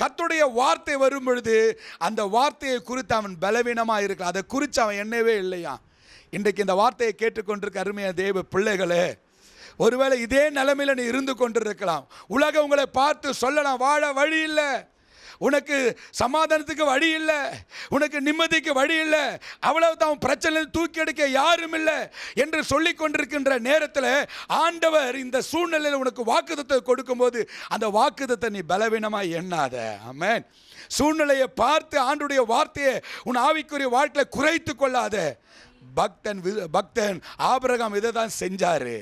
கர்த்தருடைய வார்த்தை வரும் பொழுது அந்த வார்த்தையை குறித்து அவன் பலவீனமாக இருக்க, அதை குறித்து அவன் எண்ணவே இல்லையா. இன்றைக்கு இந்த வார்த்தையை கேட்டுக்கொண்டிருக்க அருமையான தேவ பிள்ளைகளே, ஒருவேளை இதே நிலைமையில் நீ இருந்து கொண்டிருக்கலாம். உலகம் உங்களை பார்த்து சொல்லலாம், வாழ வழி இல்லை, உனக்கு சமாதானத்துக்கு வழி இல்லை, உனக்கு நிம்மதிக்கு வழி இல்லை, அவ்வளவு தான் பிரச்சனையில் தூக்கி எடுக்க யாரும் இல்லை என்று சொல்லி கொண்டிருக்கின்ற நேரத்தில் ஆண்டவர் இந்த சூழ்நிலையில் உனக்கு வாக்குத்தத்தை கொடுக்கும்போது அந்த வாக்குத்தத்தை நீ பலவீனமாக எண்ணாத. ஆமென். சூழ்நிலையை பார்த்து ஆண்டுடைய வார்த்தையை உன் ஆவிக்குரிய வாழ்க்கையில் குறைத்து கொள்ளாத. பக்தன் ஆபிரகாம் இதை தான் செஞ்சாரு.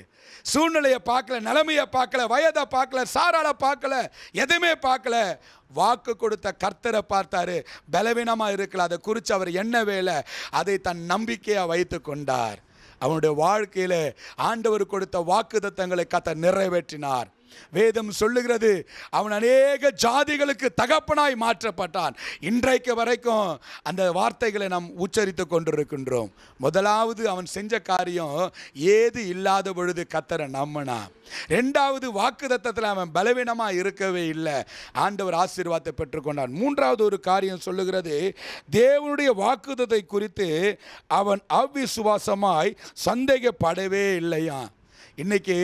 சூழ்நிலையை பார்க்கல, நிலைமையை பார்க்கல, வயதை பார்க்கல, சாராளை பார்க்கல, எதுவுமே பார்க்கல. வாக்கு கொடுத்த கர்த்தரை பார்த்தாரு. பலவீனமாக இருக்கல, அதை குறித்து அவர் என்ன வேலை, அதை தன் நம்பிக்கையாக வைத்து கொண்டார். அவனுடைய வாழ்க்கையில் ஆண்டவர் கொடுத்த வாக்குத்தத்தங்களை கர்த்தர் நிறைவேற்றினார். வேதம் சொல்லுகிறது, அவன் அநேக ஜாதிகளுக்கு தகப்பனாய் மாற்றப்பட்டான். இன்றைக்கு வரைக்கும் அந்த வார்த்தைகளை நாம் உச்சரித்து கொண்டிருக்கின்றோம். முதலாவது அவன் செஞ்ச காரியம், ஏது இல்லாத பொழுது கர்த்தரை நம்பினான். ரெண்டாவது, வாக்குத்தத்தத்தில் அவன் பலவீனமாக இருக்கவே இல்லை, ஆண்டவர் ஆசீர்வாதத்தை பெற்றுக்கொண்டான். மூன்றாவது ஒரு காரியம் சொல்லுகிறது, தேவனுடைய வாக்குத்தத்தை குறித்து அவன் அவிசுவாசமாய் சந்தேகப்படவே இல்லையா. இன்னைக்கு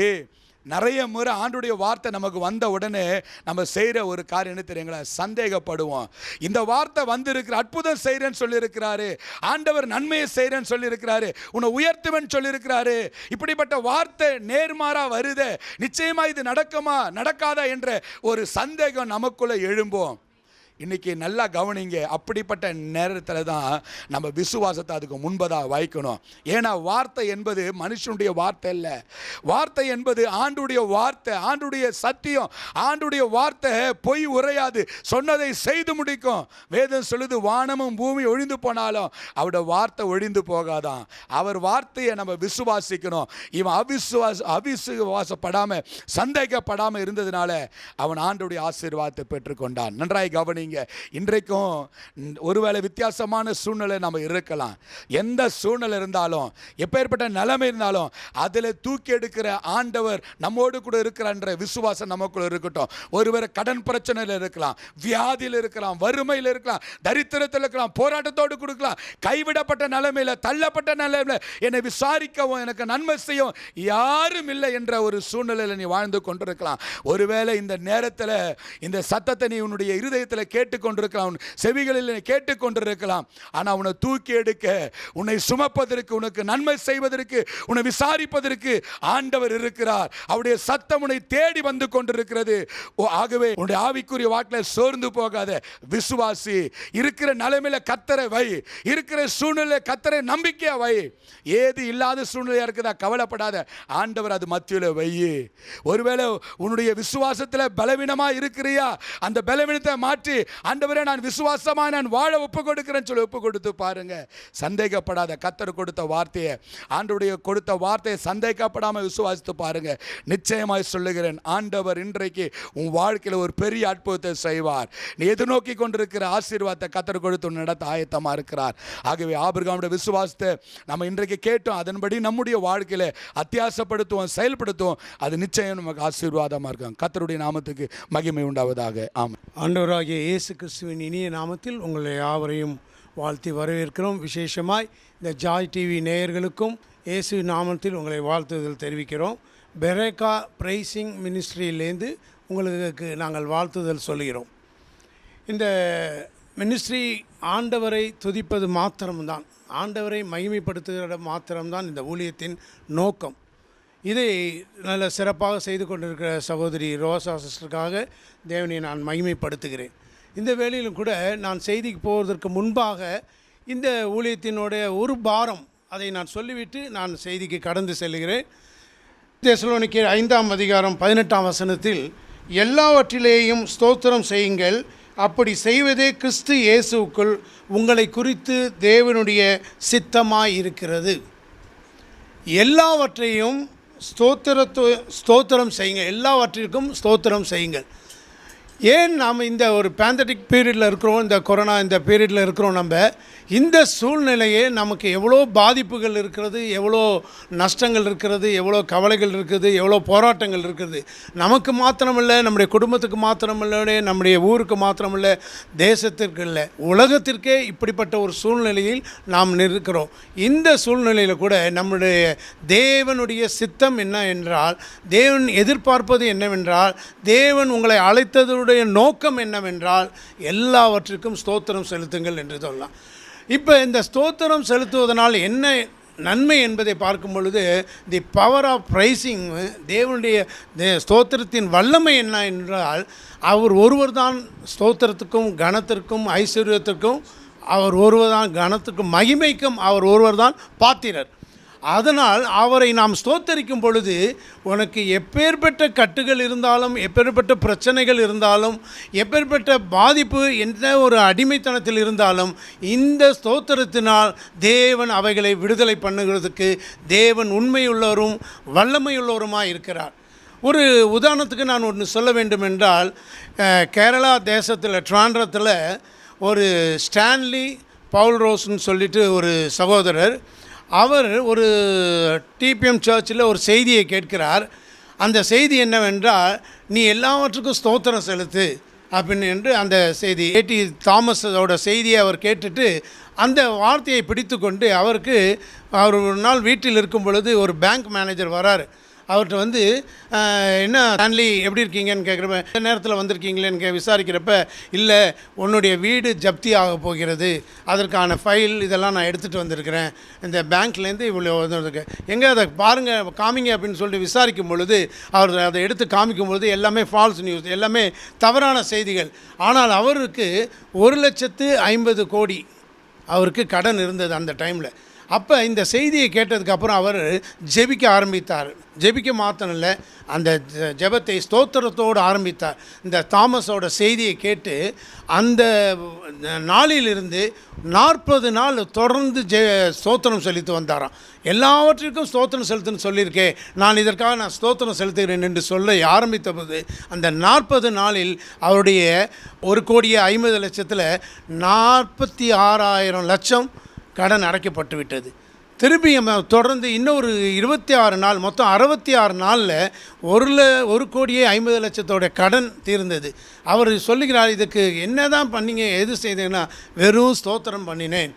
நிறைய முறை ஆண்டுடைய வார்த்தை நமக்கு வந்த உடனே நம்ம செய்கிற ஒரு காரியம் என்ன தெரியுங்களா, சந்தேகப்படுவோம். இந்த வார்த்தை வந்திருக்கிற, அற்புதம் செய்கிறேன்னு சொல்லியிருக்கிறாரு, ஆண்டவர் நன்மையை செய்கிறேன்னு சொல்லியிருக்கிறாரு, உன்னை உயர்த்துவேன்னு சொல்லியிருக்கிறாரு, இப்படிப்பட்ட வார்த்தை நேர்மாறாக வருது, நிச்சயமாக இது நடக்குமா நடக்காதா என்ற ஒரு சந்தேகம் நமக்குள்ளே எழும்போம். இன்றைக்கி நல்லா கவனிங்க, அப்படிப்பட்ட நேரத்தில் தான் நம்ம விசுவாசத்தை அதுக்கு முன்பதாக வைக்கணும். ஏன்னா வார்த்தை என்பது மனுஷனுடைய வார்த்தை இல்லை, வார்த்தை என்பது ஆண்டுடைய வார்த்தை, ஆண்டுடைய சத்தியம். ஆண்டுடைய வார்த்தை பொய் உரையாது, சொன்னதை செய்து முடிக்கும். வேதம் சொல்லுது, வானமும் பூமி ஒழிந்து போனாலும் அவருடைய வார்த்தை ஒழிந்து போகாதான். அவர் வார்த்தையை நம்ம விசுவாசிக்கணும். இவன் அவிசுவாசப்படாமல் சந்தேகப்படாமல் இருந்ததுனால அவன் ஆண்டுடைய ஆசீர்வாதத்தை பெற்றுக்கொண்டான். நன்றாய் கவனிங்க. இன்றைக்கும் ஒருவேளை வித்தியாசமான சூழ்நிலை நம்ம இருக்கலாம். எந்த சூழ்நிலை இருந்தாலும், எப்பேற்பட்ட நிலைமை இருந்தாலும், அதில் தூக்கி எடுக்கிற ஆண்டவர் நம்மோடு கூட இருக்கிறன்ற விசுவாசம் நமக்குள்ள இருக்கட்டும். ஒருவேளை கடன் பிரச்சனையில் இருக்கலாம், வியாதியில் இருக்கலாம், வறுமையில் இருக்கலாம், தரித்திரத்தில் இருக்கலாம், போராட்டத்தோடு கொடுக்கலாம், கைவிடப்பட்ட நிலைமையில், தள்ளப்பட்ட நிலைமையில், என்னை விசாரிக்கவும் எனக்கு நன்மை செய்யும் யாரும் இல்லை என்ற ஒரு சூழ்நிலையில் நீ வாழ்ந்து கொண்டிருக்கலாம். ஒருவேளை இந்த நேரத்தில் இந்த சத்தத்தை நீ உன்னுடைய இருதயத்தில் கேட்டுக்கொண்டிருக்கலாம், செவிகளில் கேட்டுக்கொண்டிருக்கலாம். ஆனால் உன்னை தூக்கி எடுக்க, உன்னை சுமப்பதற்கு, உனக்கு நன்மை செய்வதற்கு, உன்னை விசாரிப்பதற்கு ஆண்டவர் இருக்கிறார். அவருடைய சத்தம் உன்னை தேடி வந்து கொண்டிருக்கிறது. ஆகவே உன்னுடைய ஆவிக்குரிய வாக்கில் சோர்ந்து போகாத, விசுவாசி. இருக்கிற நிலைமையில கர்த்தரை வை, இருக்கிற சூழ்நிலை கர்த்தரை நம்பிக்கையா வை. ஏது இல்லாத சூழ்நிலையா இருக்குதா, கவலைப்படாத, ஆண்டவர் அது மத்தியில் வை. ஒருவேளை உன்னுடைய விசுவாசத்தில் பலவீனமா இருக்கிறியா, அந்த பலவீனத்தை மாற்றி, ஆண்டவரே நான் விசுவாசமா நான் வாழ ஒப்பு கொடுக்கிறேன்னு சொல்லி ஒப்பு கொடுத்து பாருங்க. சந்தேகப்படாத, கர்த்தர் கொடுத்த வார்த்தையை, ஆண்டவருடைய கொடுத்த வார்த்தையை சந்தேகப்படாமல் விசுவாசித்து பாருங்க. நிச்சயமாய் சொல்லுகிறேன், ஆண்டவர் இன்றைக்கு உன் வாழ்க்கையில் ஒரு பெரிய அற்புதத்தை செய்வார். நீ எதிர்நோக்கி கொண்டிருக்கிற ஆசீர்வாதத்தை கர்த்தர் கொடுத்து நடத்த ஆயத்தமாக இருக்கிறார். ஆகவே ஆபிரகாமுடைய விசுவாசத்தை நம்ம இன்றைக்கு கேட்டோம், அதன்படி நம்முடைய வாழ்க்கையில் அத்தியாசப்படுத்துவோம், செயல்படுத்துவோம். அது நிச்சயம் நமக்கு ஆசீர்வாதமாக இருக்கும். கர்த்தருடைய நாமத்துக்கு மகிமை உண்டாவதாக. ஆமாம். ஆண்டவராகிய இயேசு கிறிஸ்துவின் இனிய நாமத்தில் உங்களை யாவரையும் வாழ்த்தி வரவேற்கிறோம். விசேஷமாய் இந்த ஜாய் டிவி நேயர்களுக்கும் இயேசு நாமத்தில் உங்களை வாழ்த்துதல் தெரிவிக்கிறோம். பெரேக்கா பிரைசிங் மினிஸ்ட்ரியிலேருந்து உங்களுக்கு நாங்கள் வாழ்த்துதல் சொல்கிறோம். இந்த மினிஸ்ட்ரி ஆண்டவரை துதிப்பது மாத்திரம்தான், ஆண்டவரை மகிமைப்படுத்துகிற மாத்திரம்தான் இந்த ஊழியத்தின் நோக்கம். இதை நல்ல சிறப்பாக செய்து கொண்டிருக்கிற சகோதரி ரோசா சிஸ்டருக்காக தேவனை நான் மகிமைப்படுத்துகிறேன். இந்த வேளையிலும் கூட நான் செய்திக்கு போவதற்கு முன்பாக இந்த ஊழியத்தினுடைய ஒரு பாரம் அதை நான் சொல்லிவிட்டு நான் செய்திக்கு கடந்து செல்கிறேன். தெசலோனிக்கேயர் 5ஆம் அதிகாரம் 18ஆம் வசனத்தில், எல்லாவற்றிலேயும் ஸ்தோத்திரம் செய்யுங்கள், அப்படி செய்வதே கிறிஸ்து இயேசுவுக்குள் உங்களை குறித்து தேவனுடைய சித்தமாய் இருக்கிறது. எல்லாவற்றையும் ஸ்தோத்திரம் செய்யுங்கள், எல்லாவற்றிற்கும் ஸ்தோத்திரம் செய்யுங்கள். ஏன் நாம் இந்த ஒரு பேண்டமிக் பீரியடில் இருக்கிறோம், இந்த கொரோனா இந்த பீரியடில் இருக்கிறோம். நம்ம இந்த சூழ்நிலையே நமக்கு எவ்வளோ பாதிப்புகள் இருக்கிறது, எவ்வளோ நஷ்டங்கள் இருக்கிறது, எவ்வளோ கவலைகள் இருக்குது, எவ்வளோ போராட்டங்கள் இருக்குது. நமக்கு மாத்திரமில்லை, நம்முடைய குடும்பத்துக்கு மாத்திரமில்லை, நம்முடைய ஊருக்கு மாத்திரமில்லை, தேசத்திற்கு இல்லை, உலகத்திற்கே இப்படிப்பட்ட ஒரு சூழ்நிலையில் நாம் இருக்கிறோம். இந்த சூழ்நிலையில் கூட நம்முடைய தேவனுடைய சித்தம் என்ன என்றால், தேவன் எதிர்பார்ப்பது என்னவென்றால், தேவன் உங்களை அழைத்ததோடு நோக்கம் என்னவென்றால் எல்லாவற்றிற்கும் ஸ்தோத்திரம் செலுத்துங்கள் என்று சொல்லலாம். இப்போ இந்த ஸ்தோத்திரம் செலுத்துவதனால் என்ன நன்மை என்பதை பார்க்கும் பொழுது, தி பவர் ஆஃப் ப்ரைசிங், தேவனுடைய ஸ்தோத்திரத்தின் வல்லமை என்ன என்றால், அவர் ஒருவர் தான் ஸ்தோத்திரத்துக்கும் கனத்திற்கும் ஐஸ்வர்யத்திற்கும் அவர் ஒருவர் தான் கனத்துக்கும் மகிமைக்கும் அவர் ஒருவர் தான் பாத்திரர். அதனால் அவரை நாம் ஸ்தோத்தரிக்கும் பொழுது உனக்கு எப்பேற்பட்ட கட்டுகள் இருந்தாலும், எப்பேற்பட்ட பிரச்சனைகள் இருந்தாலும், எப்பேற்பட்ட பாதிப்பு, எந்த ஒரு அடிமைத்தனத்தில் இருந்தாலும், இந்த ஸ்தோத்திரத்தினால் தேவன் அவைகளை விடுதலை பண்ணுகிறதுக்கு தேவன் உண்மையுள்ளவரும் வல்லமையுள்ளவருமாக இருக்கிறார். ஒரு உதாரணத்துக்கு நான் ஒன்று சொல்ல வேண்டும் என்றால், கேரளா தேசத்தில் ட்ராண்ட்ரத்தில் ஒரு ஸ்டான்லி பவுல் ரோஸ்ன்னு சொல்லிட்டு ஒரு சகோதரர், அவர் ஒரு டிபிஎம் சர்ச்சில் ஒரு செய்தியை கேட்கிறார். அந்த செய்தி என்னவென்றால், நீ எல்லாவற்றுக்கும் ஸ்தோத்திரம் செலுத்து அப்படின்னு என்று அந்த செய்தி ஏடி தாமஸோட செய்தியை அவர் கேட்டுட்டு அந்த வார்த்தையை பிடித்து கொண்டு அவர் ஒரு நாள் வீட்டில் இருக்கும் பொழுது ஒரு பேங்க் மேனேஜர் வராரு. அவர்கிட்ட வந்து என்ன ஸ்டான்லி எப்படி இருக்கீங்கன்னு கேட்குறப்ப, இந்த நேரத்தில் வந்திருக்கீங்களேன்னு விசாரிக்கிறப்ப, இல்லை உன்னுடைய வீடு ஜப்தி ஆக போகிறது, அதற்கான ஃபைல் இதெல்லாம் நான் எடுத்துகிட்டு வந்திருக்கிறேன், இந்த பேங்க்லேருந்து இவ்வளோ வந்திருக்கேன், எங்கே அதை பாருங்கள் காமிங்க அப்படின்னு சொல்லிட்டு விசாரிக்கும் பொழுது அவர் அதை எடுத்து காமிக்கும் பொழுது எல்லாமே ஃபால்ஸ் நியூஸ், எல்லாமே தவறான செய்திகள். ஆனால் அவருக்கு 1,50,00,000 அவருக்கு கடன் இருந்தது அந்த டைமில். அப்போ இந்த செய்தியை கேட்டதுக்கப்புறம் அவர் ஜெபிக்க ஆரம்பித்தார். ஜெபிக்க மாத்திரம் இல்லை, அந்த ஜெபத்தை ஸ்தோத்திரத்தோடு ஆரம்பித்தார். இந்த தாமஸோட செய்தியை கேட்டு அந்த நாளிலிருந்து 40 நாள் தொடர்ந்து ஸ்தோத்திரம் செலுத்தி வந்தாராம். எல்லாவற்றிற்கும் ஸ்தோத்திரம் செலுத்துன்னு சொல்லியிருக்கேன், நான் இதற்காக ஸ்தோத்திரம் செலுத்துகிறேன் என்று சொல்ல ஆரம்பித்த போது அந்த 40 நாளில் அவருடைய 1,50,00,000 46,000 லட்சம் கடன் அடைக்கப்பட்டு விட்டது. திருப்பி தொடர்ந்து இன்னொரு 26 நாள், மொத்தம் 66 நாளில் 1,50,00,000 கடன் தீர்ந்தது. அவர் சொல்லுகிறார், இதுக்கு என்ன தான் பண்ணீங்க, எது செய்தேன்னா, வெறும் ஸ்தோத்திரம் பண்ணினேன்,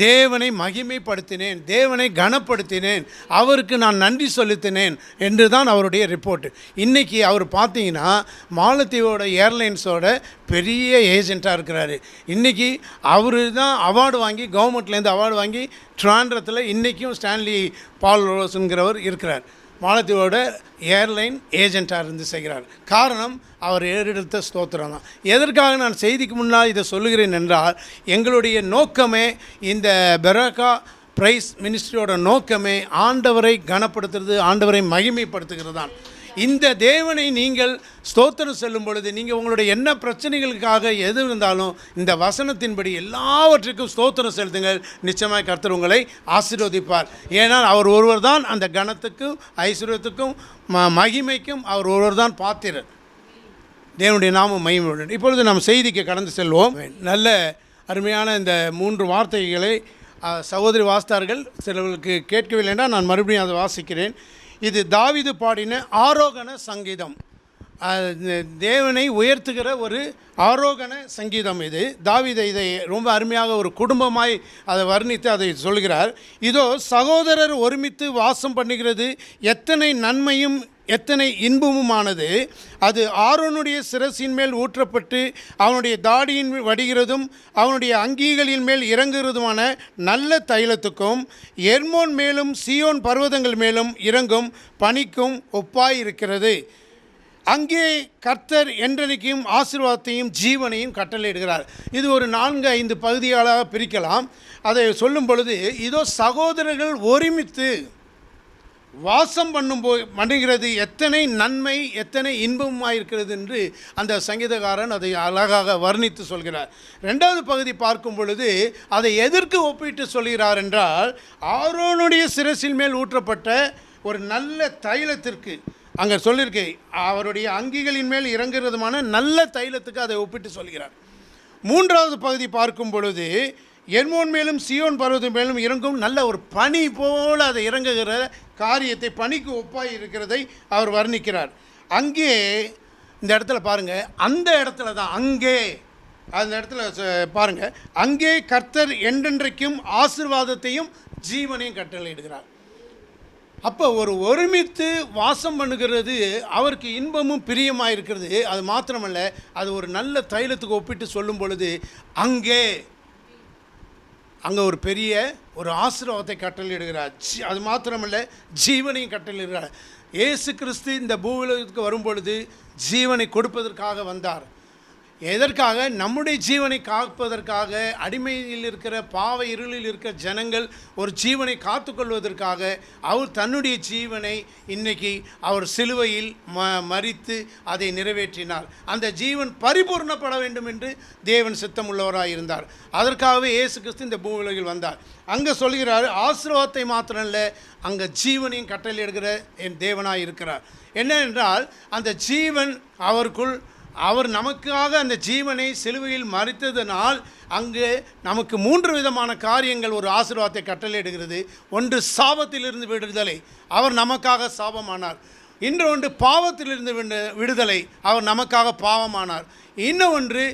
தேவனை மகிமைப்படுத்தினேன், தேவனை கனப்படுத்தினேன், அவருக்கு நான் நன்றி செலுத்தினேன் என்று தான் அவருடைய ரிப்போர்ட்டு. இன்றைக்கி அவர் பார்த்தீங்கன்னா மாலத்தீவோட ஏர்லைன்ஸோட பெரிய ஏஜெண்ட்டாக இருக்கிறாரு. இன்றைக்கி அவர் தான் அவார்டு வாங்கி, கவர்மெண்ட்லேருந்து அவார்டு வாங்கி ட்ராண்ட்ரத்தில் இன்றைக்கும் ஸ்டான்லி பால் ரோஸ்ங்கிறவர் இருக்கிறார். மாலத்தீவோட ஏர்லைன் ஏஜெண்ட்டாக இருந்து செய்கிறார். காரணம் அவர் ஏறெடுத்த ஸ்தோத்திரம் தான். எதற்காக நான் செய்திக்கு முன்னால் இதை சொல்லுகிறேன் என்றால், எங்களுடைய நோக்கமே, இந்த பெரேக்கா பிரைஸ் மினிஸ்ட்ரியோட நோக்கமே ஆண்டவரை கனப்படுத்துறது, ஆண்டவரை மகிமைப்படுத்துகிறது தான். இந்த தேவனை நீங்கள் ஸ்தோத்திரம் செல்லும் பொழுது, நீங்கள் உங்களுடைய என்ன பிரச்சனைகளுக்காக எது இருந்தாலும் இந்த வசனத்தின்படி எல்லாவற்றுக்கும் ஸ்தோத்திரம் செலுத்துங்கள், நிச்சயமாக கர்த்தர் உங்களை ஆசீர்வதிப்பார். ஏனால் அவர் ஒருவர் தான் அந்த கனத்துக்கும் ஐஸ்வர்யத்துக்கும் மகிமைக்கும் அவர் ஒருவர் தான் பாத்திரர். தேவனுடைய நாமம் மகிமையுடன். இப்பொழுது நாம் செய்திக்கு கடந்து செல்வோம். நல்ல அருமையான இந்த 3 வார்த்தைகளை சகோதரி வாசித்தார்கள். சிலர்களுக்கு கேட்கவில்லைன்னா நான் மறுபடியும் அதை வாசிக்கிறேன். இது தாவீது பாடின ஆரோகண சங்கீதம், தேவனை உயர்த்துகிற ஒரு ஆரோகண சங்கீதம். இது தாவீது இதை ரொம்ப அருமையாக ஒரு குடும்பமாய் அதை வர்ணித்து அதை சொல்கிறார். இதோ சகோதரர் ஒருமித்து வாசம் பண்ணுகிறது, எத்தனை நன்மையும் எத்தனை இன்பமுமானது. அது ஆரோனுடைய சிரசின் மேல் ஊற்றப்பட்டு அவனுடைய தாடியின் வடிகிறதும் அவனுடைய அங்கிகளின் மேல் இறங்குகிறதுமான நல்ல தைலத்துக்கும் எர்மோன் மேலும் சீயோன் பர்வதங்கள் மேலும் இறங்கும் பனிக்கும் ஒப்பாயிருக்கிறது. அங்கே கர்த்தர் என்றைக்கும் ஆசீர்வாதத்தையும் ஜீவனையும் கட்டளையிடுகிறார். இது ஒரு 4-5 பகுதிகளாக பிரிக்கலாம். அதை சொல்லும் பொழுது, இதோ சகோதரர்கள் ஒருமித்து வாசம் பண்ணுகிறது, எத்தனை நன்மை எத்தனை இன்பமாக இருக்கிறது என்று அந்த சங்கீதக்காரன் அதை அழகாக வர்ணித்து சொல்கிறார். 2வது பகுதி பார்க்கும் பொழுது அதை எதற்கு ஒப்பிட்டு சொல்கிறார் என்றால், ஆரோனுடைய சிரசின் மேல் ஊற்றப்பட்ட ஒரு நல்ல தைலத்திற்கு, அங்கே சொல்லியிருக்கேன், அவருடைய அங்கிகளின் மேல் இறங்குறதுமான நல்ல தைலத்துக்கு அதை ஒப்பிட்டு சொல்கிறார். 3வது பகுதி பார்க்கும் பொழுது, எர்மோன் மேலும் சீயோன் பர்வதம் மேலும் இறங்கும் நல்ல ஒரு பனி போல அதை இறங்குகிற காரியத்தை, பனிக்கு ஒப்பாய் இருக்கிறதை அவர் வர்ணிக்கிறார். அங்கே இந்த இடத்துல பாருங்கள், அந்த இடத்துல தான், அங்கே அந்த இடத்துல பாருங்கள், அங்கே கர்த்தர் என்றென்றைக்கும் ஆசீர்வாதத்தையும் ஜீவனையும் கட்டளையிடுகிறார். அப்போ ஒருமித்து வாசம் பண்ணுகிறது அவருக்கு இன்பமும் பிரியமாக இருக்கிறது. அது மாத்திரமல்ல, அது ஒரு நல்ல தைலத்துக்கு ஒப்பிட்டு சொல்லும் பொழுது அங்கே ஒரு பெரிய ஒரு ஆசீர்வாதத்தை கட்டளையிடுகிறார். அது மாத்திரமல்ல, ஜீவனையும் கட்டளையிடுகிறார். இயேசு கிறிஸ்து இந்த பூவுலகத்துக்கு வரும்பொழுது ஜீவனை கொடுப்பதற்காக வந்தார். எதற்காக? நம்முடைய ஜீவனை காப்பதற்காக. அடிமையில் இருக்கிற பாவ இருளில் இருக்கிற ஜனங்கள் ஒரு ஜீவனை காத்துக்கொள்வதற்காக அவர் தன்னுடைய ஜீவனை இன்னைக்கு அவர் சிலுவையில் மரித்து அதை நிறைவேற்றினார். அந்த ஜீவன் பரிபூர்ணப்பட வேண்டும் என்று தேவன் சித்தம் உள்ளவராக இருந்தார். அதற்காகவே இயேசு கிறிஸ்து இந்த பூவுலகில் வந்தார். அங்கே சொல்கிறார், ஆசீர்வாதத்தை மாத்திரம் இல்லை, அங்கே ஜீவனையும் கட்டளையிடுகிற என் தேவனாக இருக்கிறார். என்னவென்றால் அந்த ஜீவன் அவருக்குள், அவர் நமக்காக அந்த ஜீவனை சிலுவையில் மரித்ததனால் அங்கு நமக்கு 3 விதமான காரியங்கள் ஒரு ஆசீர்வாதத்தை கட்டளையிடுகிறது. ஒன்று, சாபத்திலிருந்து விடுதலை, அவர் நமக்காக சாபமானார். இன்னொன்று, பாவத்திலிருந்து விடுதலை, அவர் நமக்காக பாவமானார். இன்னொன்று,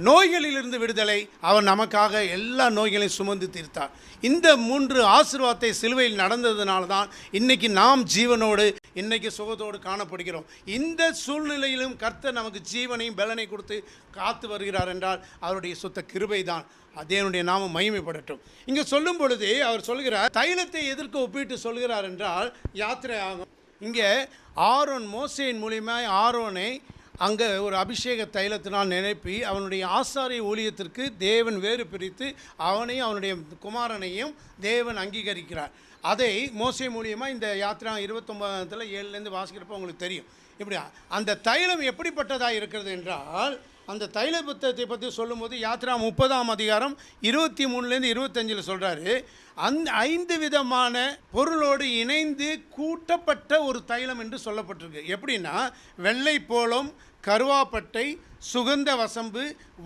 நோய்களிலிருந்து விடுதலை, அவர் நமக்காக எல்லா நோய்களையும் சுமந்து தீர்த்தார். இந்த 3 ஆசீர்வாதத்தை சிலுவையில் நடந்ததுனால தான் இன்றைக்கி நாம் ஜீவனோடு, இன்றைக்கி சுகத்தோடு காணப்படுகிறோம். இந்த சூழ்நிலையிலும் கர்த்தர் நமக்கு ஜீவனையும் பலனை கொடுத்து காத்து வருகிறார் என்றால் அவருடைய சுத்த கிருபை தான். தேவனுடைய நாமம் மகிமைப்படட்டும். இங்கே சொல்லும் பொழுது அவர் சொல்கிறார், தைலத்தை எதற்கு ஒப்பிட்டு சொல்கிறார் என்றால் யாத்திரை ஆகும். இங்கே ஆரோன், மோசேயின் மூலியமாக ஆரோனை அங்கே ஒரு அபிஷேக தைலத்தினால் நினைப்பி அவனுடைய ஆசாரிய ஊழியத்திற்கு தேவன் வேறு பிரித்து அவனையும் அவனுடைய குமாரனையும் தேவன் அங்கீகரிக்கிறார். அதை மோசே மூலியமாக இந்த யாத்திரா 29 7 வாசிக்கிறப்போ உங்களுக்கு தெரியும். இப்படி அந்த தைலம் எப்படிப்பட்டதாக இருக்கிறது என்றால், அந்த தைல புத்தகத்தை பற்றி சொல்லும்போது யாத்திரா 30ஆம் அதிகாரம் 23 25 சொல்கிறாரு, அந்த 5 விதமான பொருளோடு இணைந்து கூட்டப்பட்ட ஒரு தைலம் என்று சொல்லப்பட்டிருக்கு. எப்படின்னா, வெள்ளை போளம், கருவாப்பட்டை, சுகந்த வசம்பு,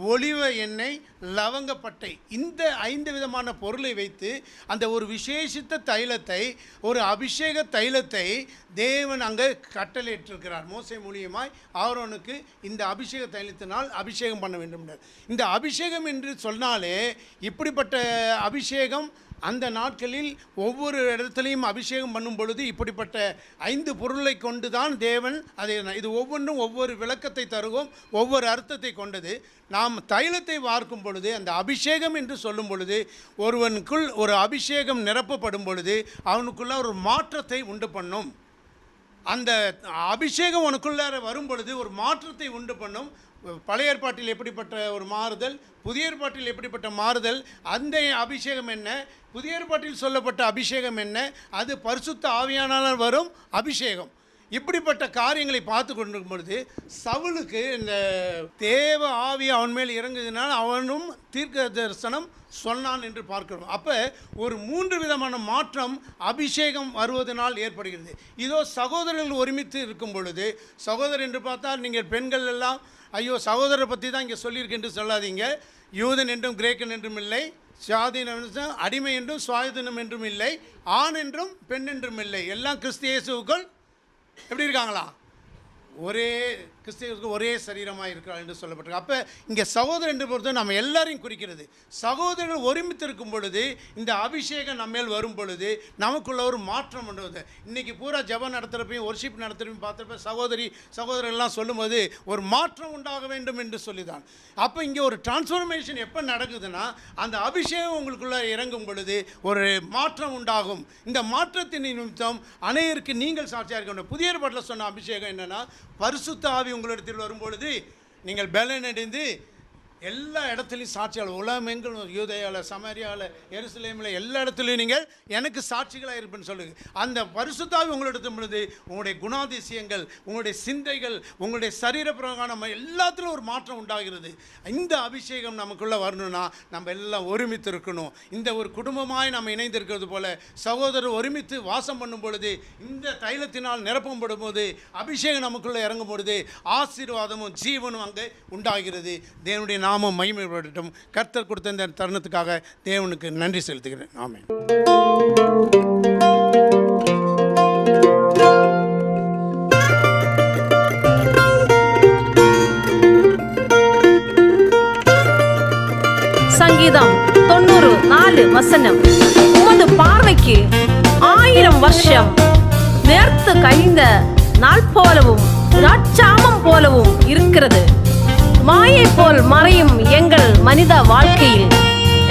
ஒலிவ எண்ணெய், லவங்கப்பட்டை, இந்த 5 விதமான பொருளை வைத்து அந்த ஒரு விசேஷித்த தைலத்தை, ஒரு அபிஷேக தைலத்தை தேவன் அங்கே கட்டளையிட்டிருக்கிறார். மோசே மூலியமாய் ஆரோனுக்கு இந்த அபிஷேக தைலத்தினால் அபிஷேகம் பண்ண வேண்டும். இந்த அபிஷேகம் என்று சொன்னாலே இப்படிப்பட்ட அபிஷேகம் அந்த நாட்களில் ஒவ்வொரு இடத்துலையும் அபிஷேகம் பண்ணும் பொழுது இப்படிப்பட்ட 5 பொருளை கொண்டு தான் தேவன் அதை, இது ஒவ்வொன்றும் ஒவ்வொரு விளக்கத்தை தருவோம், ஒவ்வொரு அர்த்தத்தை கொண்டது. நாம் தைலத்தை பார்க்கும் பொழுது, அந்த அபிஷேகம் என்று சொல்லும் பொழுது, ஒருவனுக்குள் ஒரு அபிஷேகம் நிரப்பப்படும் பொழுது அவனுக்குள்ள ஒரு மாற்றத்தை உண்டு பண்ணும். அந்த அபிஷேகம் உனக்குள்ளார வரும் பொழுது ஒரு மாற்றத்தை உண்டு பண்ணும். பழைய ஏற்பாட்டில் எப்படிப்பட்ட ஒரு மாறுதல், புதிய ஏற்பாட்டில் எப்படிப்பட்ட மாறுதல், அந்த அபிஷேகம் என்ன, புதிய ஏற்பாட்டில் சொல்லப்பட்ட அபிஷேகம் என்ன, அது பரிசுத்த ஆவியானால் வரும் அபிஷேகம். இப்படிப்பட்ட காரியங்களை பார்த்து கொண்டிருக்கும் பொழுது சவுலுக்கு இந்த தேவ ஆவி அவன் மேல் இறங்குதுனால் அவனும் தீர்க்க தரிசனம் சொன்னான் என்று பார்க்கிறோம். அப்போ ஒரு 3 விதமான மாற்றம் அபிஷேகம் வருவதனால் ஏற்படுகிறது. இதோ சகோதரர்கள் ஒருமித்து இருக்கும் பொழுது, சகோதரர் என்று பார்த்தால் நீங்கள் பெண்கள் எல்லாம் ஐயோ சகோதரரை பற்றி தான் இங்கே சொல்லியிருக்கு என்று சொல்லாதீங்க. யூதன் என்றும் கிரேக்கன் என்றும் இல்லை, சுயாதீனம் அடிமை என்றும் சுயாதீனம் என்றும் இல்லை, ஆண் என்றும் பெண் என்றும் இல்லை, எல்லாம் கிறிஸ்து இயேசுவுக்குள் எப்படி இருக்காங்களா? ஒரே கிறிஸ்தவருக்கு ஒரே சரீரமாக இருக்கிறார் என்று சொல்லப்பட்டிருக்கு. அப்போ இங்கே சகோதரர் என்று பொறுத்து நம்ம எல்லாரையும் குறிக்கிறது. சகோதரர்கள் ஒருமித்து இருக்கும் பொழுது இந்த அபிஷேகம் நம்ம மேல் வரும் பொழுது நமக்குள்ள ஒரு மாற்றம் பண்ணுவது. இன்றைக்கி பூரா ஜபம் நடத்துகிறப்பையும் ஒர்ஷிப் நடத்துகிறப்பையும் பார்த்துறப்ப சகோதரர்கள்லாம் சொல்லும்போது ஒரு மாற்றம் உண்டாக வேண்டும் என்று சொல்லிதான். அப்போ இங்கே ஒரு டிரான்ஸ்ஃபர்மேஷன் எப்போ நடக்குதுன்னா, அந்த அபிஷேகம் உங்களுக்குள்ளே இறங்கும் பொழுது ஒரு மாற்றம் உண்டாகும். இந்த மாற்றத்தின் நிமித்தம் அநேகருக்கு நீங்கள் சாட்சியாக இருக்க வேண்டும். புதிய ஏற்பாட்டில் சொன்ன அபிஷேகம் என்னென்னா, பரிசுத்த ஆவி உங்களிடத்தில் வரும்பொழுது நீங்கள் பலனடைந்து எல்லா இடத்துலையும் சாட்சியாளர், உலகமெங்கும், யூதேயாவில், சமாரியாவில், எருசலேமில், எல்லா இடத்துலையும் நீங்கள் எனக்கு சாட்சிகளாக இருப்பேன்னு சொல்லுங்கள். அந்த பரிசுத்த ஆவி உங்களிடத்தில் பொழுது உங்களுடைய குணாதிசயங்கள், உங்களுடைய சிந்தைகள், உங்களுடைய சரீர பிரகாரம் எல்லாத்திலும் ஒரு மாற்றம் உண்டாகிறது. இந்த அபிஷேகம் நமக்குள்ளே வரணும்னா நம்ம எல்லாம் ஒருமித்து இருக்கணும். இந்த ஒரு குடும்பமாய் நம்ம இணைந்திருக்கிறது போல சகோதரர் ஒருமித்து வாசம் பண்ணும் பொழுது, இந்த தைலத்தினால் நிரப்பப்படும் போது, அபிஷேகம் நமக்குள்ளே இறங்கும் பொழுது ஆசீர்வாதமும் ஜீவனும் அங்கே உண்டாகிறது. தேவனுடைய நாமம் மகிமைப்படட்டும். கர்த்தர் கொடுத்த இந்த தருணத்துக்காக தேவனுக்கு நன்றி செலுத்துகிறேன். ஆமென். சங்கீதம் 90:4 உமது பார்வைக்கு 1000 வருஷம் நேர்த்து கழிந்த நாள் போலவும் ராட்சாமம் போலவும் இருக்கிறது. மாயை போல் மறையும் எங்கள் மனித வாழ்க்கையில்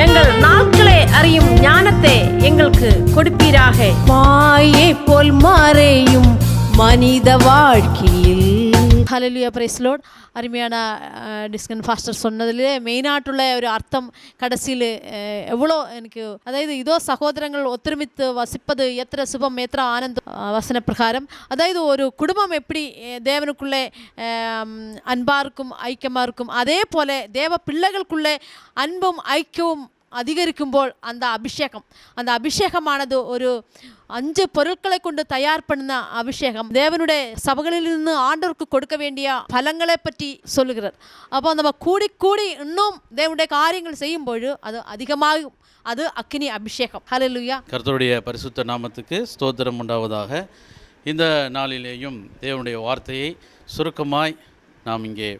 எங்கள் நாட்களை அறியும் ஞானத்தை எங்களுக்கு கொடுப்பீராக. மாயை போல் மறையும் மனித வாழ்க்கையில் ஹalleluya praise lord. அருமையான டிஸ்கன் ஃபாஸ்டர் சொன்னதிலே மெயினாட்டுள்ள ஒரு அர்த்தம் கடைசியில் எவ்வளோ எனக்கு, அதாவது இதோ சகோதரங்கள் ஒத்துழைத்து வசிப்பது எத்திர சுபம் எத்திர ஆனந்தம் வசன பிரகாரம், அதாவது ஒரு குடும்பம் எப்படி தேவனுக்குள்ளே அன்பாக இருக்கும் ஐக்கியமாக இருக்கும், அதே போல் தேவ பிள்ளைகளுக்குள்ளே அன்பும் ஐக்கியமும் அதிகரிக்கும்போல் அந்த அபிஷேகமானது ஒரு 5 பொருட்களை கொண்டு தயார் பண்ண அபிஷேகம் தேவனுடைய சபைகளிலிருந்து ஆண்டவருக்கு கொடுக்க வேண்டிய பலங்களை பற்றி சொல்லுகிறார். அப்போ நம்ம கூடி கூடி இன்னும் தேவனுடைய காரியங்கள் செய்யும்போது அது அதிகமாகும். அது அக்கினி அபிஷேகம். ஹல்லேலூயா. கர்த்தருடைய பரிசுத்த நாமத்துக்கு ஸ்தோத்திரம் உண்டாவதாக. இந்த நாளிலேயும் தேவனுடைய வார்த்தையை சுருக்கமாய் நாம் இங்கே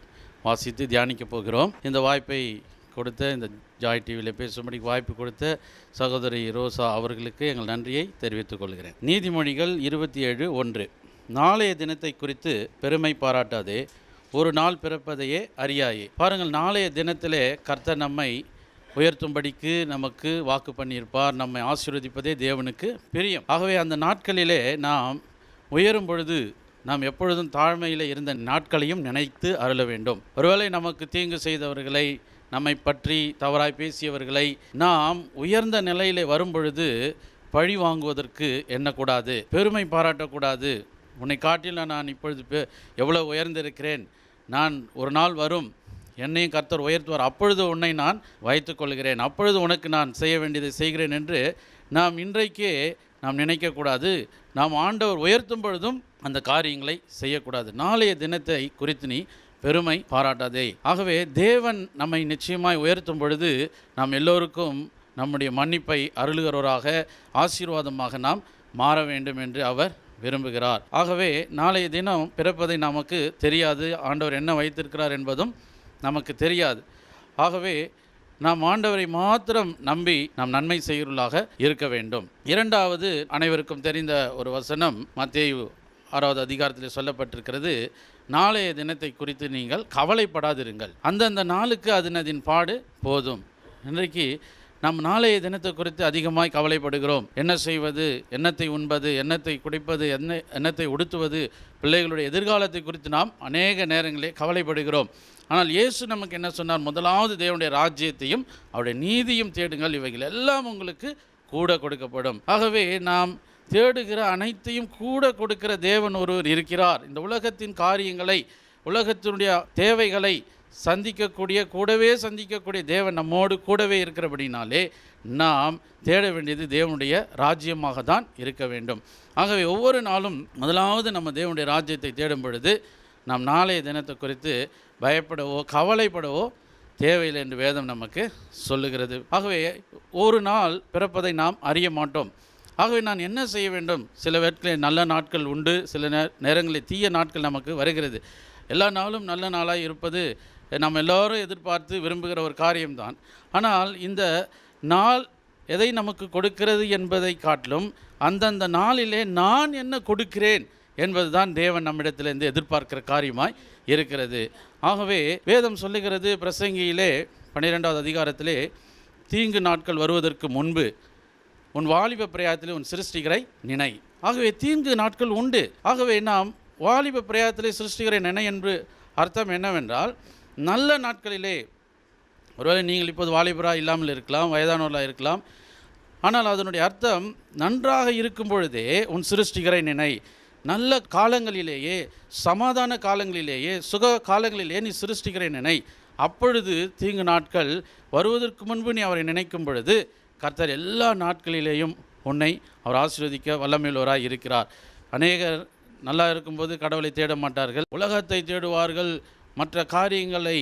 வாசித்து தியானிக்க போகிறோம். இந்த வாய்ப்பை கொடுத்த, இந்த ஜாய் டிவியில் பேசும்படி வாய்ப்பு கொடுத்த சகோதரி ரோசா அவர்களுக்கு எங்கள் நன்றியை தெரிவித்துக் கொள்கிறேன். நீதிமொழிகள் 27:1. நாளைய தினத்தை குறித்து பெருமை பாராட்டாதே, ஒரு நாள் பிறப்பதையே அறியாயே. பாருங்கள், நாளைய தினத்திலே கர்த்தர் நம்மை உயர்த்தும்படிக்கு நமக்கு வாக்கு பண்ணியிருப்பார். நம்மை ஆசீர்வதிப்பதே தேவனுக்கு பிரியம். ஆகவே அந்த நாட்களிலே நாம் உயரும் பொழுது நாம் எப்பொழுதும் தாழ்மையில் இருந்த நாட்களையும் நினைத்து அருள வேண்டும். ஒருவேளை நமக்கு தீங்கு செய்தவர்களை, நம்மை பற்றி தவறாய் பேசியவர்களை நாம் உயர்ந்த நிலையில் வரும்பொழுது பழி வாங்குவதற்கு எண்ணக்கூடாது, பெருமை பாராட்டக்கூடாது. உன்னை காட்டில் நான் இப்பொழுது எவ்வளோ உயர்ந்திருக்கிறேன், நான் ஒரு நாள் வரும் என்னையும் கர்த்தர் உயர்த்துவார், அப்பொழுது உன்னை நான் வைத்து கொள்கிறேன், அப்பொழுது உனக்கு நான் செய்ய வேண்டியதை செய்கிறேன் என்று நாம் இன்றைக்கே நாம் நினைக்கக்கூடாது. நாம் ஆண்டவர் உயர்த்தும் பொழுதும் அந்த காரியங்களை செய்யக்கூடாது. நாளைய தினத்தை குறித்து நீ பெருமை பாராட்டாதே. ஆகவே தேவன் நம்மை நிச்சயமாய் உயர்த்தும் பொழுது நாம் எல்லோருக்கும் நம்முடைய மன்னிப்பை அருளுகிறவராக, ஆசீர்வாதமாக நாம் மாற வேண்டும் என்று அவர் விரும்புகிறார். ஆகவே நாளைய தினம் பிறப்பதை நமக்கு தெரியாது, ஆண்டவர் என்ன வைத்திருக்கிறார் என்பதும் நமக்கு தெரியாது. ஆகவே நாம் ஆண்டவரை மாத்திரம் நம்பி நாம் நன்மை செய்கிறவர்களாக இருக்க வேண்டும். இரண்டாவது, அனைவருக்கும் தெரிந்த ஒரு வசனம் மத்தேயு 6வது அதிகாரத்தில் சொல்லப்பட்டிருக்கிறது, நாளைய தினத்தை குறித்து நீங்கள் கவலைப்படாதிருங்கள், அந்தந்த நாளுக்கு அதனதின் பாடு போதும். இன்றைக்கு நாம் நாளைய தினத்தை குறித்து அதிகமாய் கவலைப்படுகிறோம். என்ன செய்வது, என்னத்தை உண்பது, என்னத்தை குடிப்பது, என்னத்தை உடுத்துவது, பிள்ளைகளுடைய எதிர்காலத்தை குறித்து நாம் அநேக நேரங்களிலே கவலைப்படுகிறோம். ஆனால் இயேசு நமக்கு என்ன சொன்னார்? முதலாவது தேவனுடைய ராஜ்யத்தையும் அவருடைய நீதியும் தேடுங்கள், இவைகள் எல்லாம் உங்களுக்கு கூட கொடுக்கப்படும். ஆகவே நாம் தேடுகிற அனைத்தையும் கூட கொடுக்கிற தேவன் ஒருவர் இருக்கிறார். இந்த உலகத்தின் காரியங்களை, உலகத்தினுடைய தேவைகளை கூடவே சந்திக்கக்கூடிய தேவன் நம்மோடு கூடவே இருக்கிறபடினாலே நாம் தேட வேண்டியது தேவனுடைய ராஜ்யமாக தான் இருக்க வேண்டும். ஆகவே ஒவ்வொரு நாளும் முதலாவது நம்ம தேவனுடைய ராஜ்யத்தை தேடும் பொழுது நாம் நாளைய தினத்தை குறித்து பயப்படவோ கவலைப்படவோ தேவையில்லை என்று வேதம் நமக்கு சொல்லுகிறது. ஆகவே ஒரு நாள் பிறப்பதை நாம் அறிய மாட்டோம். ஆகவே நான் என்ன செய்ய வேண்டும்? சில வேட்களில் நல்ல நாட்கள் உண்டு, சில நேரங்களில் தீய நாட்கள் நமக்கு வருகிறது. எல்லா நாளும் நல்ல நாளாக இருப்பது நம்ம எல்லோரும் எதிர்பார்த்து விரும்புகிற ஒரு காரியம்தான். ஆனால் இந்த நாள் எதை நமக்கு கொடுக்கிறது என்பதை காட்டிலும் அந்தந்த நாளிலே நான் என்ன கொடுக்கிறேன் என்பது தான் தேவன் நம்மிடத்திலிருந்து எதிர்பார்க்கிற காரியமாய் இருக்கிறது. ஆகவே வேதம் சொல்லுகிறது பிரசங்கியிலே 12வது அதிகாரத்திலே, தீங்கு நாட்கள் வருவதற்கு முன்பு உன் வாலிப பிரயாத்திலே உன் சிருஷ்டிகரை நினை. ஆகவே தீங்கு நாட்கள் உண்டு. ஆகவே நாம் வாலிப பிரயாத்திலே சிருஷ்டிகரை நினை என்று அர்த்தம் என்னவென்றால், நல்ல நாட்களிலே, ஒருவேளை நீங்கள் இப்போது வாலிபராக இல்லாமல் இருக்கலாம், வயதானவர்களாக இருக்கலாம், ஆனால் அதனுடைய அர்த்தம் நன்றாக இருக்கும் பொழுதே உன் சிருஷ்டிகரை நினை. நல்ல காலங்களிலேயே, சமாதான காலங்களிலேயே, சுக காலங்களிலேயே நீ சிருஷ்டிகரை நினை. அப்பொழுது தீங்கு நாட்கள் வருவதற்கு முன்பு நீ அவரை நினைக்கும் பொழுது கர்த்தர் எல்லா நாட்களிலேயும் உன்னை அவர் ஆசீர்வதிக்க வல்லமையுள்ளவராய் இருக்கிறார். அநேகர் நல்லா இருக்கும்போது கடவுளை தேட மாட்டார்கள், உலகத்தை தேடுவார்கள், மற்ற காரியங்களை,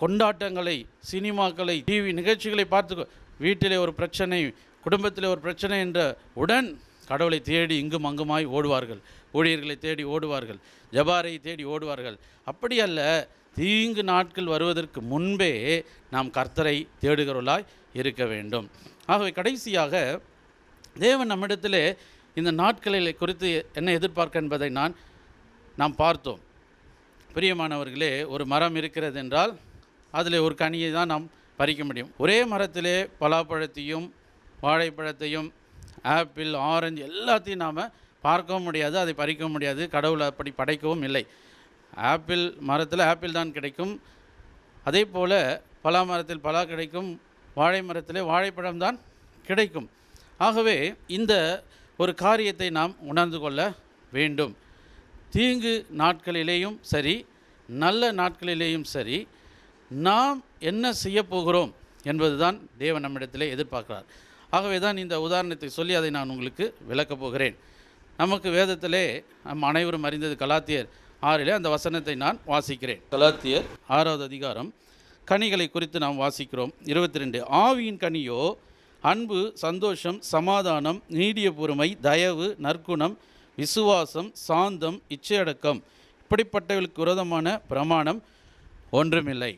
கொண்டாட்டங்களை, சினிமாக்களை, டிவி நிகழ்ச்சிகளை பார்த்து, வீட்டிலே ஒரு பிரச்சனை, குடும்பத்தில் ஒரு பிரச்சனை என்ற உடன் கடவுளை தேடி இங்கும் அங்குமாய் ஓடுவார்கள், ஊழியர்களை தேடி ஓடுவார்கள், ஜபாரை தேடி ஓடுவார்கள். அப்படி அல்ல, தீங்கு நாட்கள் வருவதற்கு முன்பே நாம் கர்த்தரை தேடுகிறவர்களாய் இருக்க வேண்டும். ஆகவே கடைசியாக தேவன் நம்மிடத்திலே இந்த நாட்களில் குறித்து என்ன எதிர்பார்க்க என்பதை நாம் பார்த்தோம். பிரியமானவர்களே, ஒரு மரம் இருக்கிறது என்றால் அதில் ஒரு கனியை தான் நாம் பறிக்க முடியும். ஒரே மரத்திலே பலாப்பழத்தையும் வாழைப்பழத்தையும் ஆப்பிள், ஆரஞ்சு எல்லாத்தையும் நாம் பார்க்கவும் முடியாது, அதை பறிக்கவும் முடியாது. கடவுளை அப்படி படைக்கவும் இல்லை. ஆப்பிள் மரத்தில் ஆப்பிள் தான் கிடைக்கும், அதே போல் பலா மரத்தில் பலா கிடைக்கும், வாழை மரத்தில் வாழைப்பழம் தான் கிடைக்கும். ஆகவே இந்த ஒரு காரியத்தை நாம் உணர்ந்து கொள்ள வேண்டும். தீங்கு நாட்களிலேயும் சரி, நல்ல நாட்களிலேயும் சரி, நாம் என்ன செய்ய போகிறோம் என்பது தான் தேவன் நம்மிடத்திலே எதிர்பார்க்கிறார். ஆகவே தான் இந்த உதாரணத்தை சொல்லி அதை நான் உங்களுக்கு விளக்கப் போகிறேன். நமக்கு வேதத்திலே நம் அனைவரும் அறிந்தது கலாத்தியர் 6 அந்த வசனத்தை நான் வாசிக்கிறேன். கலாத்தியர் 6வது அதிகாரம் கனிகளை குறித்து நாம் வாசிக்கிறோம். 22 ஆவியின் கனியோ அன்பு, சந்தோஷம், சமாதானம், நீடிய பொறுமை, தயவு, நற்குணம், விசுவாசம், சாந்தம், இச்சையடக்கம், இப்படிப்பட்டவர்களுக்கு விரோதமான பிரமாணம் ஒன்றுமில்லை.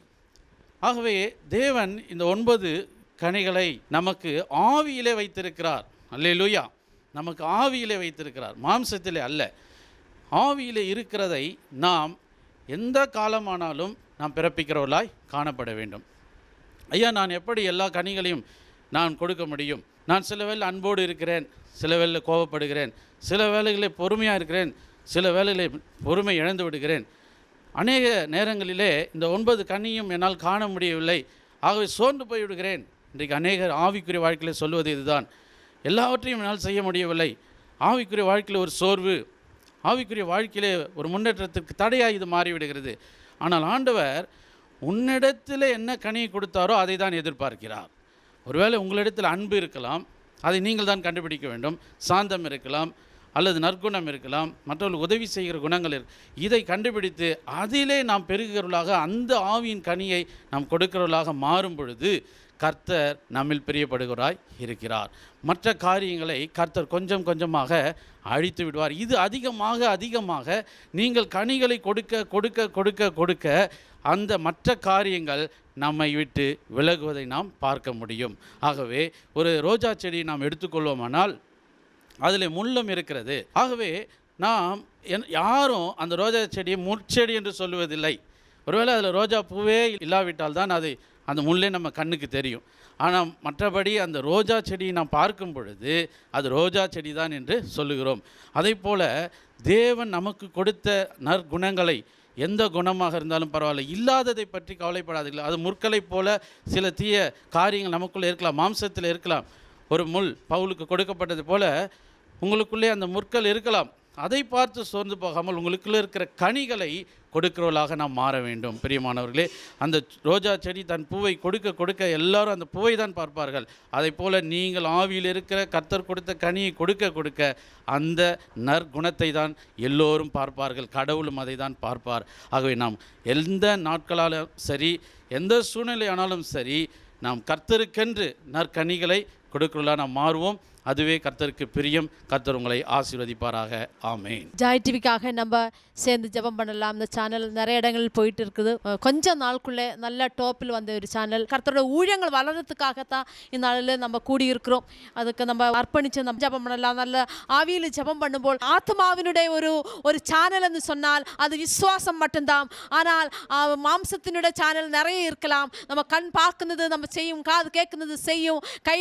ஆகவே தேவன் இந்த 9 கனிகளை நமக்கு ஆவியிலே வைத்திருக்கிறார். அல்லேலூயா! நமக்கு ஆவியிலே வைத்திருக்கிறார், மாம்சத்திலே அல்ல. ஆவியிலே இருக்கிறதை நாம் எந்த காலமானாலும் நாம் பிறப்பிக்கிறவர்களாய் காணப்பட வேண்டும். ஐயா, நான் எப்படி எல்லா கனிகளையும் நான் கொடுக்க முடியும்? நான் சில வேளை அன்போடு இருக்கிறேன், சில வேளை கோபப்படுகிறேன், சில வேளைகளில் பொறுமையாக இருக்கிறேன், சில வேளைகளில் பொறுமை இழந்து விடுகிறேன். அநேக நேரங்களிலே இந்த 9 கனியும் என்னால் காண முடியவில்லை, ஆகவே சோர்ந்து போய்விடுகிறேன். இன்றைக்கு அநேகர் ஆவிக்குரிய வாழ்க்கையில் சொல்வது இதுதான், எல்லாவற்றையும் என்னால் செய்ய முடியவில்லை. ஆவிக்குரிய வாழ்க்கையில் ஒரு சோர்வு, ஆவிக்குரிய வாழ்க்கையிலே ஒரு முன்னேற்றத்திற்கு தடையாக இது மாறிவிடுகிறது. ஆனால் ஆண்டவர் உன்னிடத்தில் என்ன கனியை கொடுத்தாரோ அதை தான் எதிர்பார்க்கிறார். ஒருவேளை உங்களிடத்தில் அன்பு இருக்கலாம், அதை நீங்கள் தான் கண்டுபிடிக்க வேண்டும். சாந்தம் இருக்கலாம், அல்லது நற்குணம் இருக்கலாம், மற்றவர்களுக்கு உதவி செய்கிற குணங்கள் இதை கண்டுபிடித்து அதிலே நாம் பெருகிறவர்களாக, அந்த ஆவியின் கனியை நாம் கொடுக்கிறவர்களாக மாறும் பொழுது கர்த்தர் நம்மில் பிரியப்படுகிறாய் இருக்கிறார். மற்ற காரியங்களை கர்த்தர் கொஞ்சம் கொஞ்சமாக அழித்து விடுவார். இது அதிகமாக அதிகமாக நீங்கள் கனிகளை கொடுக்க கொடுக்க கொடுக்க கொடுக்க அந்த மற்ற காரியங்கள் நம்மை விட்டு விலகுவதை நாம் பார்க்க முடியும். ஆகவே ஒரு ரோஜா செடியை நாம் எடுத்துக்கொள்வோமானால் அதில் முள்ளும் இருக்கிறது. ஆகவே நாம் யாரும் அந்த ரோஜா செடியை முட்செடி என்று சொல்லுவதில்லை. ஒருவேளை அதில் ரோஜா பூவே இல்லாவிட்டால் தான் அது அந்த முள்ளே நம்ம கண்ணுக்கு தெரியும். ஆனால் மற்றபடி அந்த ரோஜா செடியை நாம் பார்க்கும் பொழுது அது ரோஜா செடி தான் என்று சொல்லுகிறோம். அதே போல் தேவன் நமக்கு கொடுத்த நற்குணங்களை, எந்த குணமாக இருந்தாலும் பரவாயில்ல, இல்லாததை பற்றி கவலைப்படாதீர்கள். அது முற்களைப் போல சில தீய காரியங்கள் நமக்குள்ளே இருக்கலாம், மாம்சத்தில் இருக்கலாம். ஒரு முள் பவுலுக்கு கொடுக்கப்பட்டது போல உங்களுக்குள்ளே அந்த முற்கள் இருக்கலாம். அதை பார்த்து சோர்ந்து போகாமல் உங்களுக்குள்ளே இருக்கிற கனிகளை கொடுக்கிறவர்களாக நாம் மாற வேண்டும். பிரியமானவர்களே, அந்த ரோஜா செடி தன் பூவை கொடுக்க கொடுக்க எல்லாரும் அந்த பூவை தான் பார்ப்பார்கள். அதை போல் நீங்கள் ஆவியில் இருக்கிற கர்த்தர் கொடுத்த கனியை கொடுக்க கொடுக்க அந்த நற்குணத்தை தான் எல்லோரும் பார்ப்பார்கள், கடவுளும் அதை தான் பார்ப்பார். ஆகவே நாம் எந்த நாட்களாலும் சரி, எந்த சூழ்நிலையானாலும் சரி, நாம் கர்த்தருக்கென்று நற்கனிகளை கொடுக்கிறவர்களாக நாம் மாறுவோம். அதுவே கர்த்தருக்கு பிரியம். கர்த்தர் உங்களை ஆசீர்வதிப்பாராக. ஆமென். ஜாய் டிவிக்காக நம்ம சேர்ந்து ஜெபம் பண்ணலாம். இந்த சேனல் நிறைய இடங்களில் போயிட்டு இருக்குது. கொஞ்ச நாளுக்குள்ளே நல்ல டோப்பில் வந்த ஒரு சேனல். கர்த்தரோட ஊழியங்கள் வளர்கிறதுக்காகத்தான் இந்த நாளில் நம்ம கூடியிருக்கிறோம். அதுக்கு நம்ம அர்ப்பணித்து நம்ம ஜெபம் பண்ணலாம். நல்ல ஆவியில் ஜெபம் பண்ணும்போது ஆத்மாவினுடைய ஒரு சேனல் என்று சொன்னால் அது விசுவாசம் மட்டும்தான். ஆனால் மாம்சத்தினுடைய சேனல் நிறைய இருக்கலாம். நம்ம கண் பார்ക്കുന്നത് நம்ம செய்யும், காது கேட்கிறது செய்யும், கை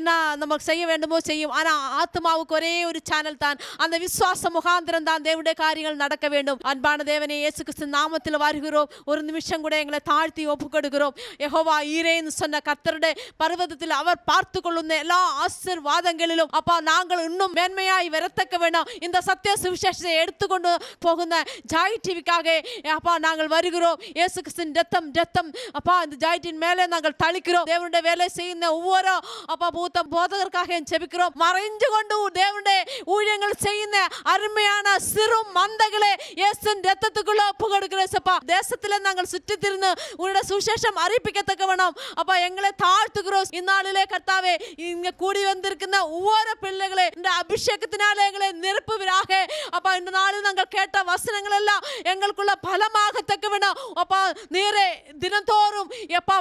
என்ன நம்ம செய்ய வேண்டுமோ செய்யும். ஆனால் ஆத்மாவுக்கு ஒரே ஒரு சேனல் தான். அந்த விசுவாச முகாந்திரம் தான் தேவனுடைய காரியங்கள் நடக்க வேண்டும். அன்பான தேவனே, இயேசு கிறிஸ்து நாமத்தில் வருகிறோம். ஒரு நிமிஷம் கூட எங்களை தாழ்த்தி ஒப்புக்கொடுக்கிறோம். யெகோவா ஈரேன்னு சொன்ன கர்த்தருடைய பர்வதத்தில் அவர் பார்த்து கொள்ளும் எல்லா ஆசீர்வாதங்களிலும் அப்பா நாங்கள் இன்னும் மேன்மையாய் வரத்தக்க வேண்டாம். இந்த சத்திய சுவிசேஷத்தை எடுத்துக்கொண்டு போகுந்த ஜாய் டிவிக்காக அப்பா நாங்கள் வருகிறோம். இயேசு கிறிஸ்துவின் ரத்தம் அப்பா இந்த ஜாய்டின் மேலே நாங்கள் தளிக்கிறோம். தேவனுடைய வேலை செய்யுന്ന ஒவ்வொரு அப்பா பூத்த போதகருக்காக ஜெபிக்கிறோம். மறைஞ்சு கொண்டு தேவனுடைய ஊழியங்கள் செய்யுന്ന அருமையான சிறு மந்தைகளை இயேசுவின் ரத்தத்துக்குள்ள ஒப்பு கொடுக்கிறேன்ப்பா. தேசத்துல நாங்கள் சுற்றி திரிந்து உன்னுடைய சுவிசேஷம் அறிவிக்கத்தக்க வேணும். அப்பா எங்களை தாழ்த்துகிறோம். இந்நாளிலே கர்த்தாவே இங்க கூடி வந்திருக்கிற ஒவ்வொரு பிள்ளைகளை இந்த அபிஷேகத்தினாலே எங்களை நிரப்புவீராக. அப்பா இந்த நாளில் நாங்கள் கேட்ட வசனங்கள் எல்லாம் எங்களுக்குள்ள பலமாகத்தக்க வேணும். அப்பா நீரே தினந்தோறும் எப்பா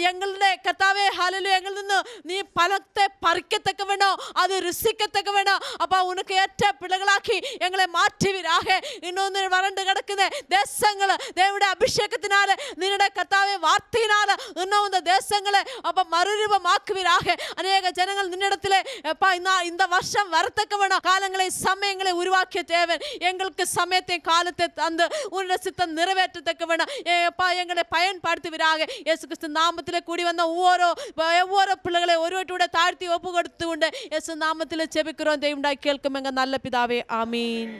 எங்களுடைய கர்த்தாவே ஹல்லேலூயா எங்களிருந்து நீ பலத்தை பறிக்கத்தக்க வேணும். வேணும், அது ருசிக்கத்தக்க வேணும். அப்பா உனக்கு ஏற்ற பிள்ளைகளாக்கி எங்களை மாற்றுவீராக. இன்னொன்று வறண்டு கிடக்குது தேசங்களை தேவனுடைய அபிஷேகத்தினால நின்னுடைய கர்த்தாவே வார்த்தையினால இன்னும் இந்த தேசங்களை அப்ப மறுரூபமாக்குவீராக. அநேக ஜனங்கள் நின்னிடத்திலே அப்பா இந்த வருஷம் வரத்தக்க வேணும் காலங்களை சமயங்களை உருவாக்கிய தேவன் எங்களுக்கு சமயத்தை காலத்தை அந்த உன்னுடைய சித்தம் நிறைவேற்றத்தக்க வேணும். அப்பா எங்களை பயன்படுத்துவீராக. இயேசு கிறிஸ்து நாமத்திலே கூடி வந்த ஒவ்வொரு பிள்ளைகளை ஒருவற்றோட தாழ்த்தி ஒப்பு கொடுத்து உண்டு இயேசு நாமத்திலே ஜெபிக்கிறோம். தெய்வம் கேட்கும் எங்க நல்ல பிதாவே, ஆமீன்.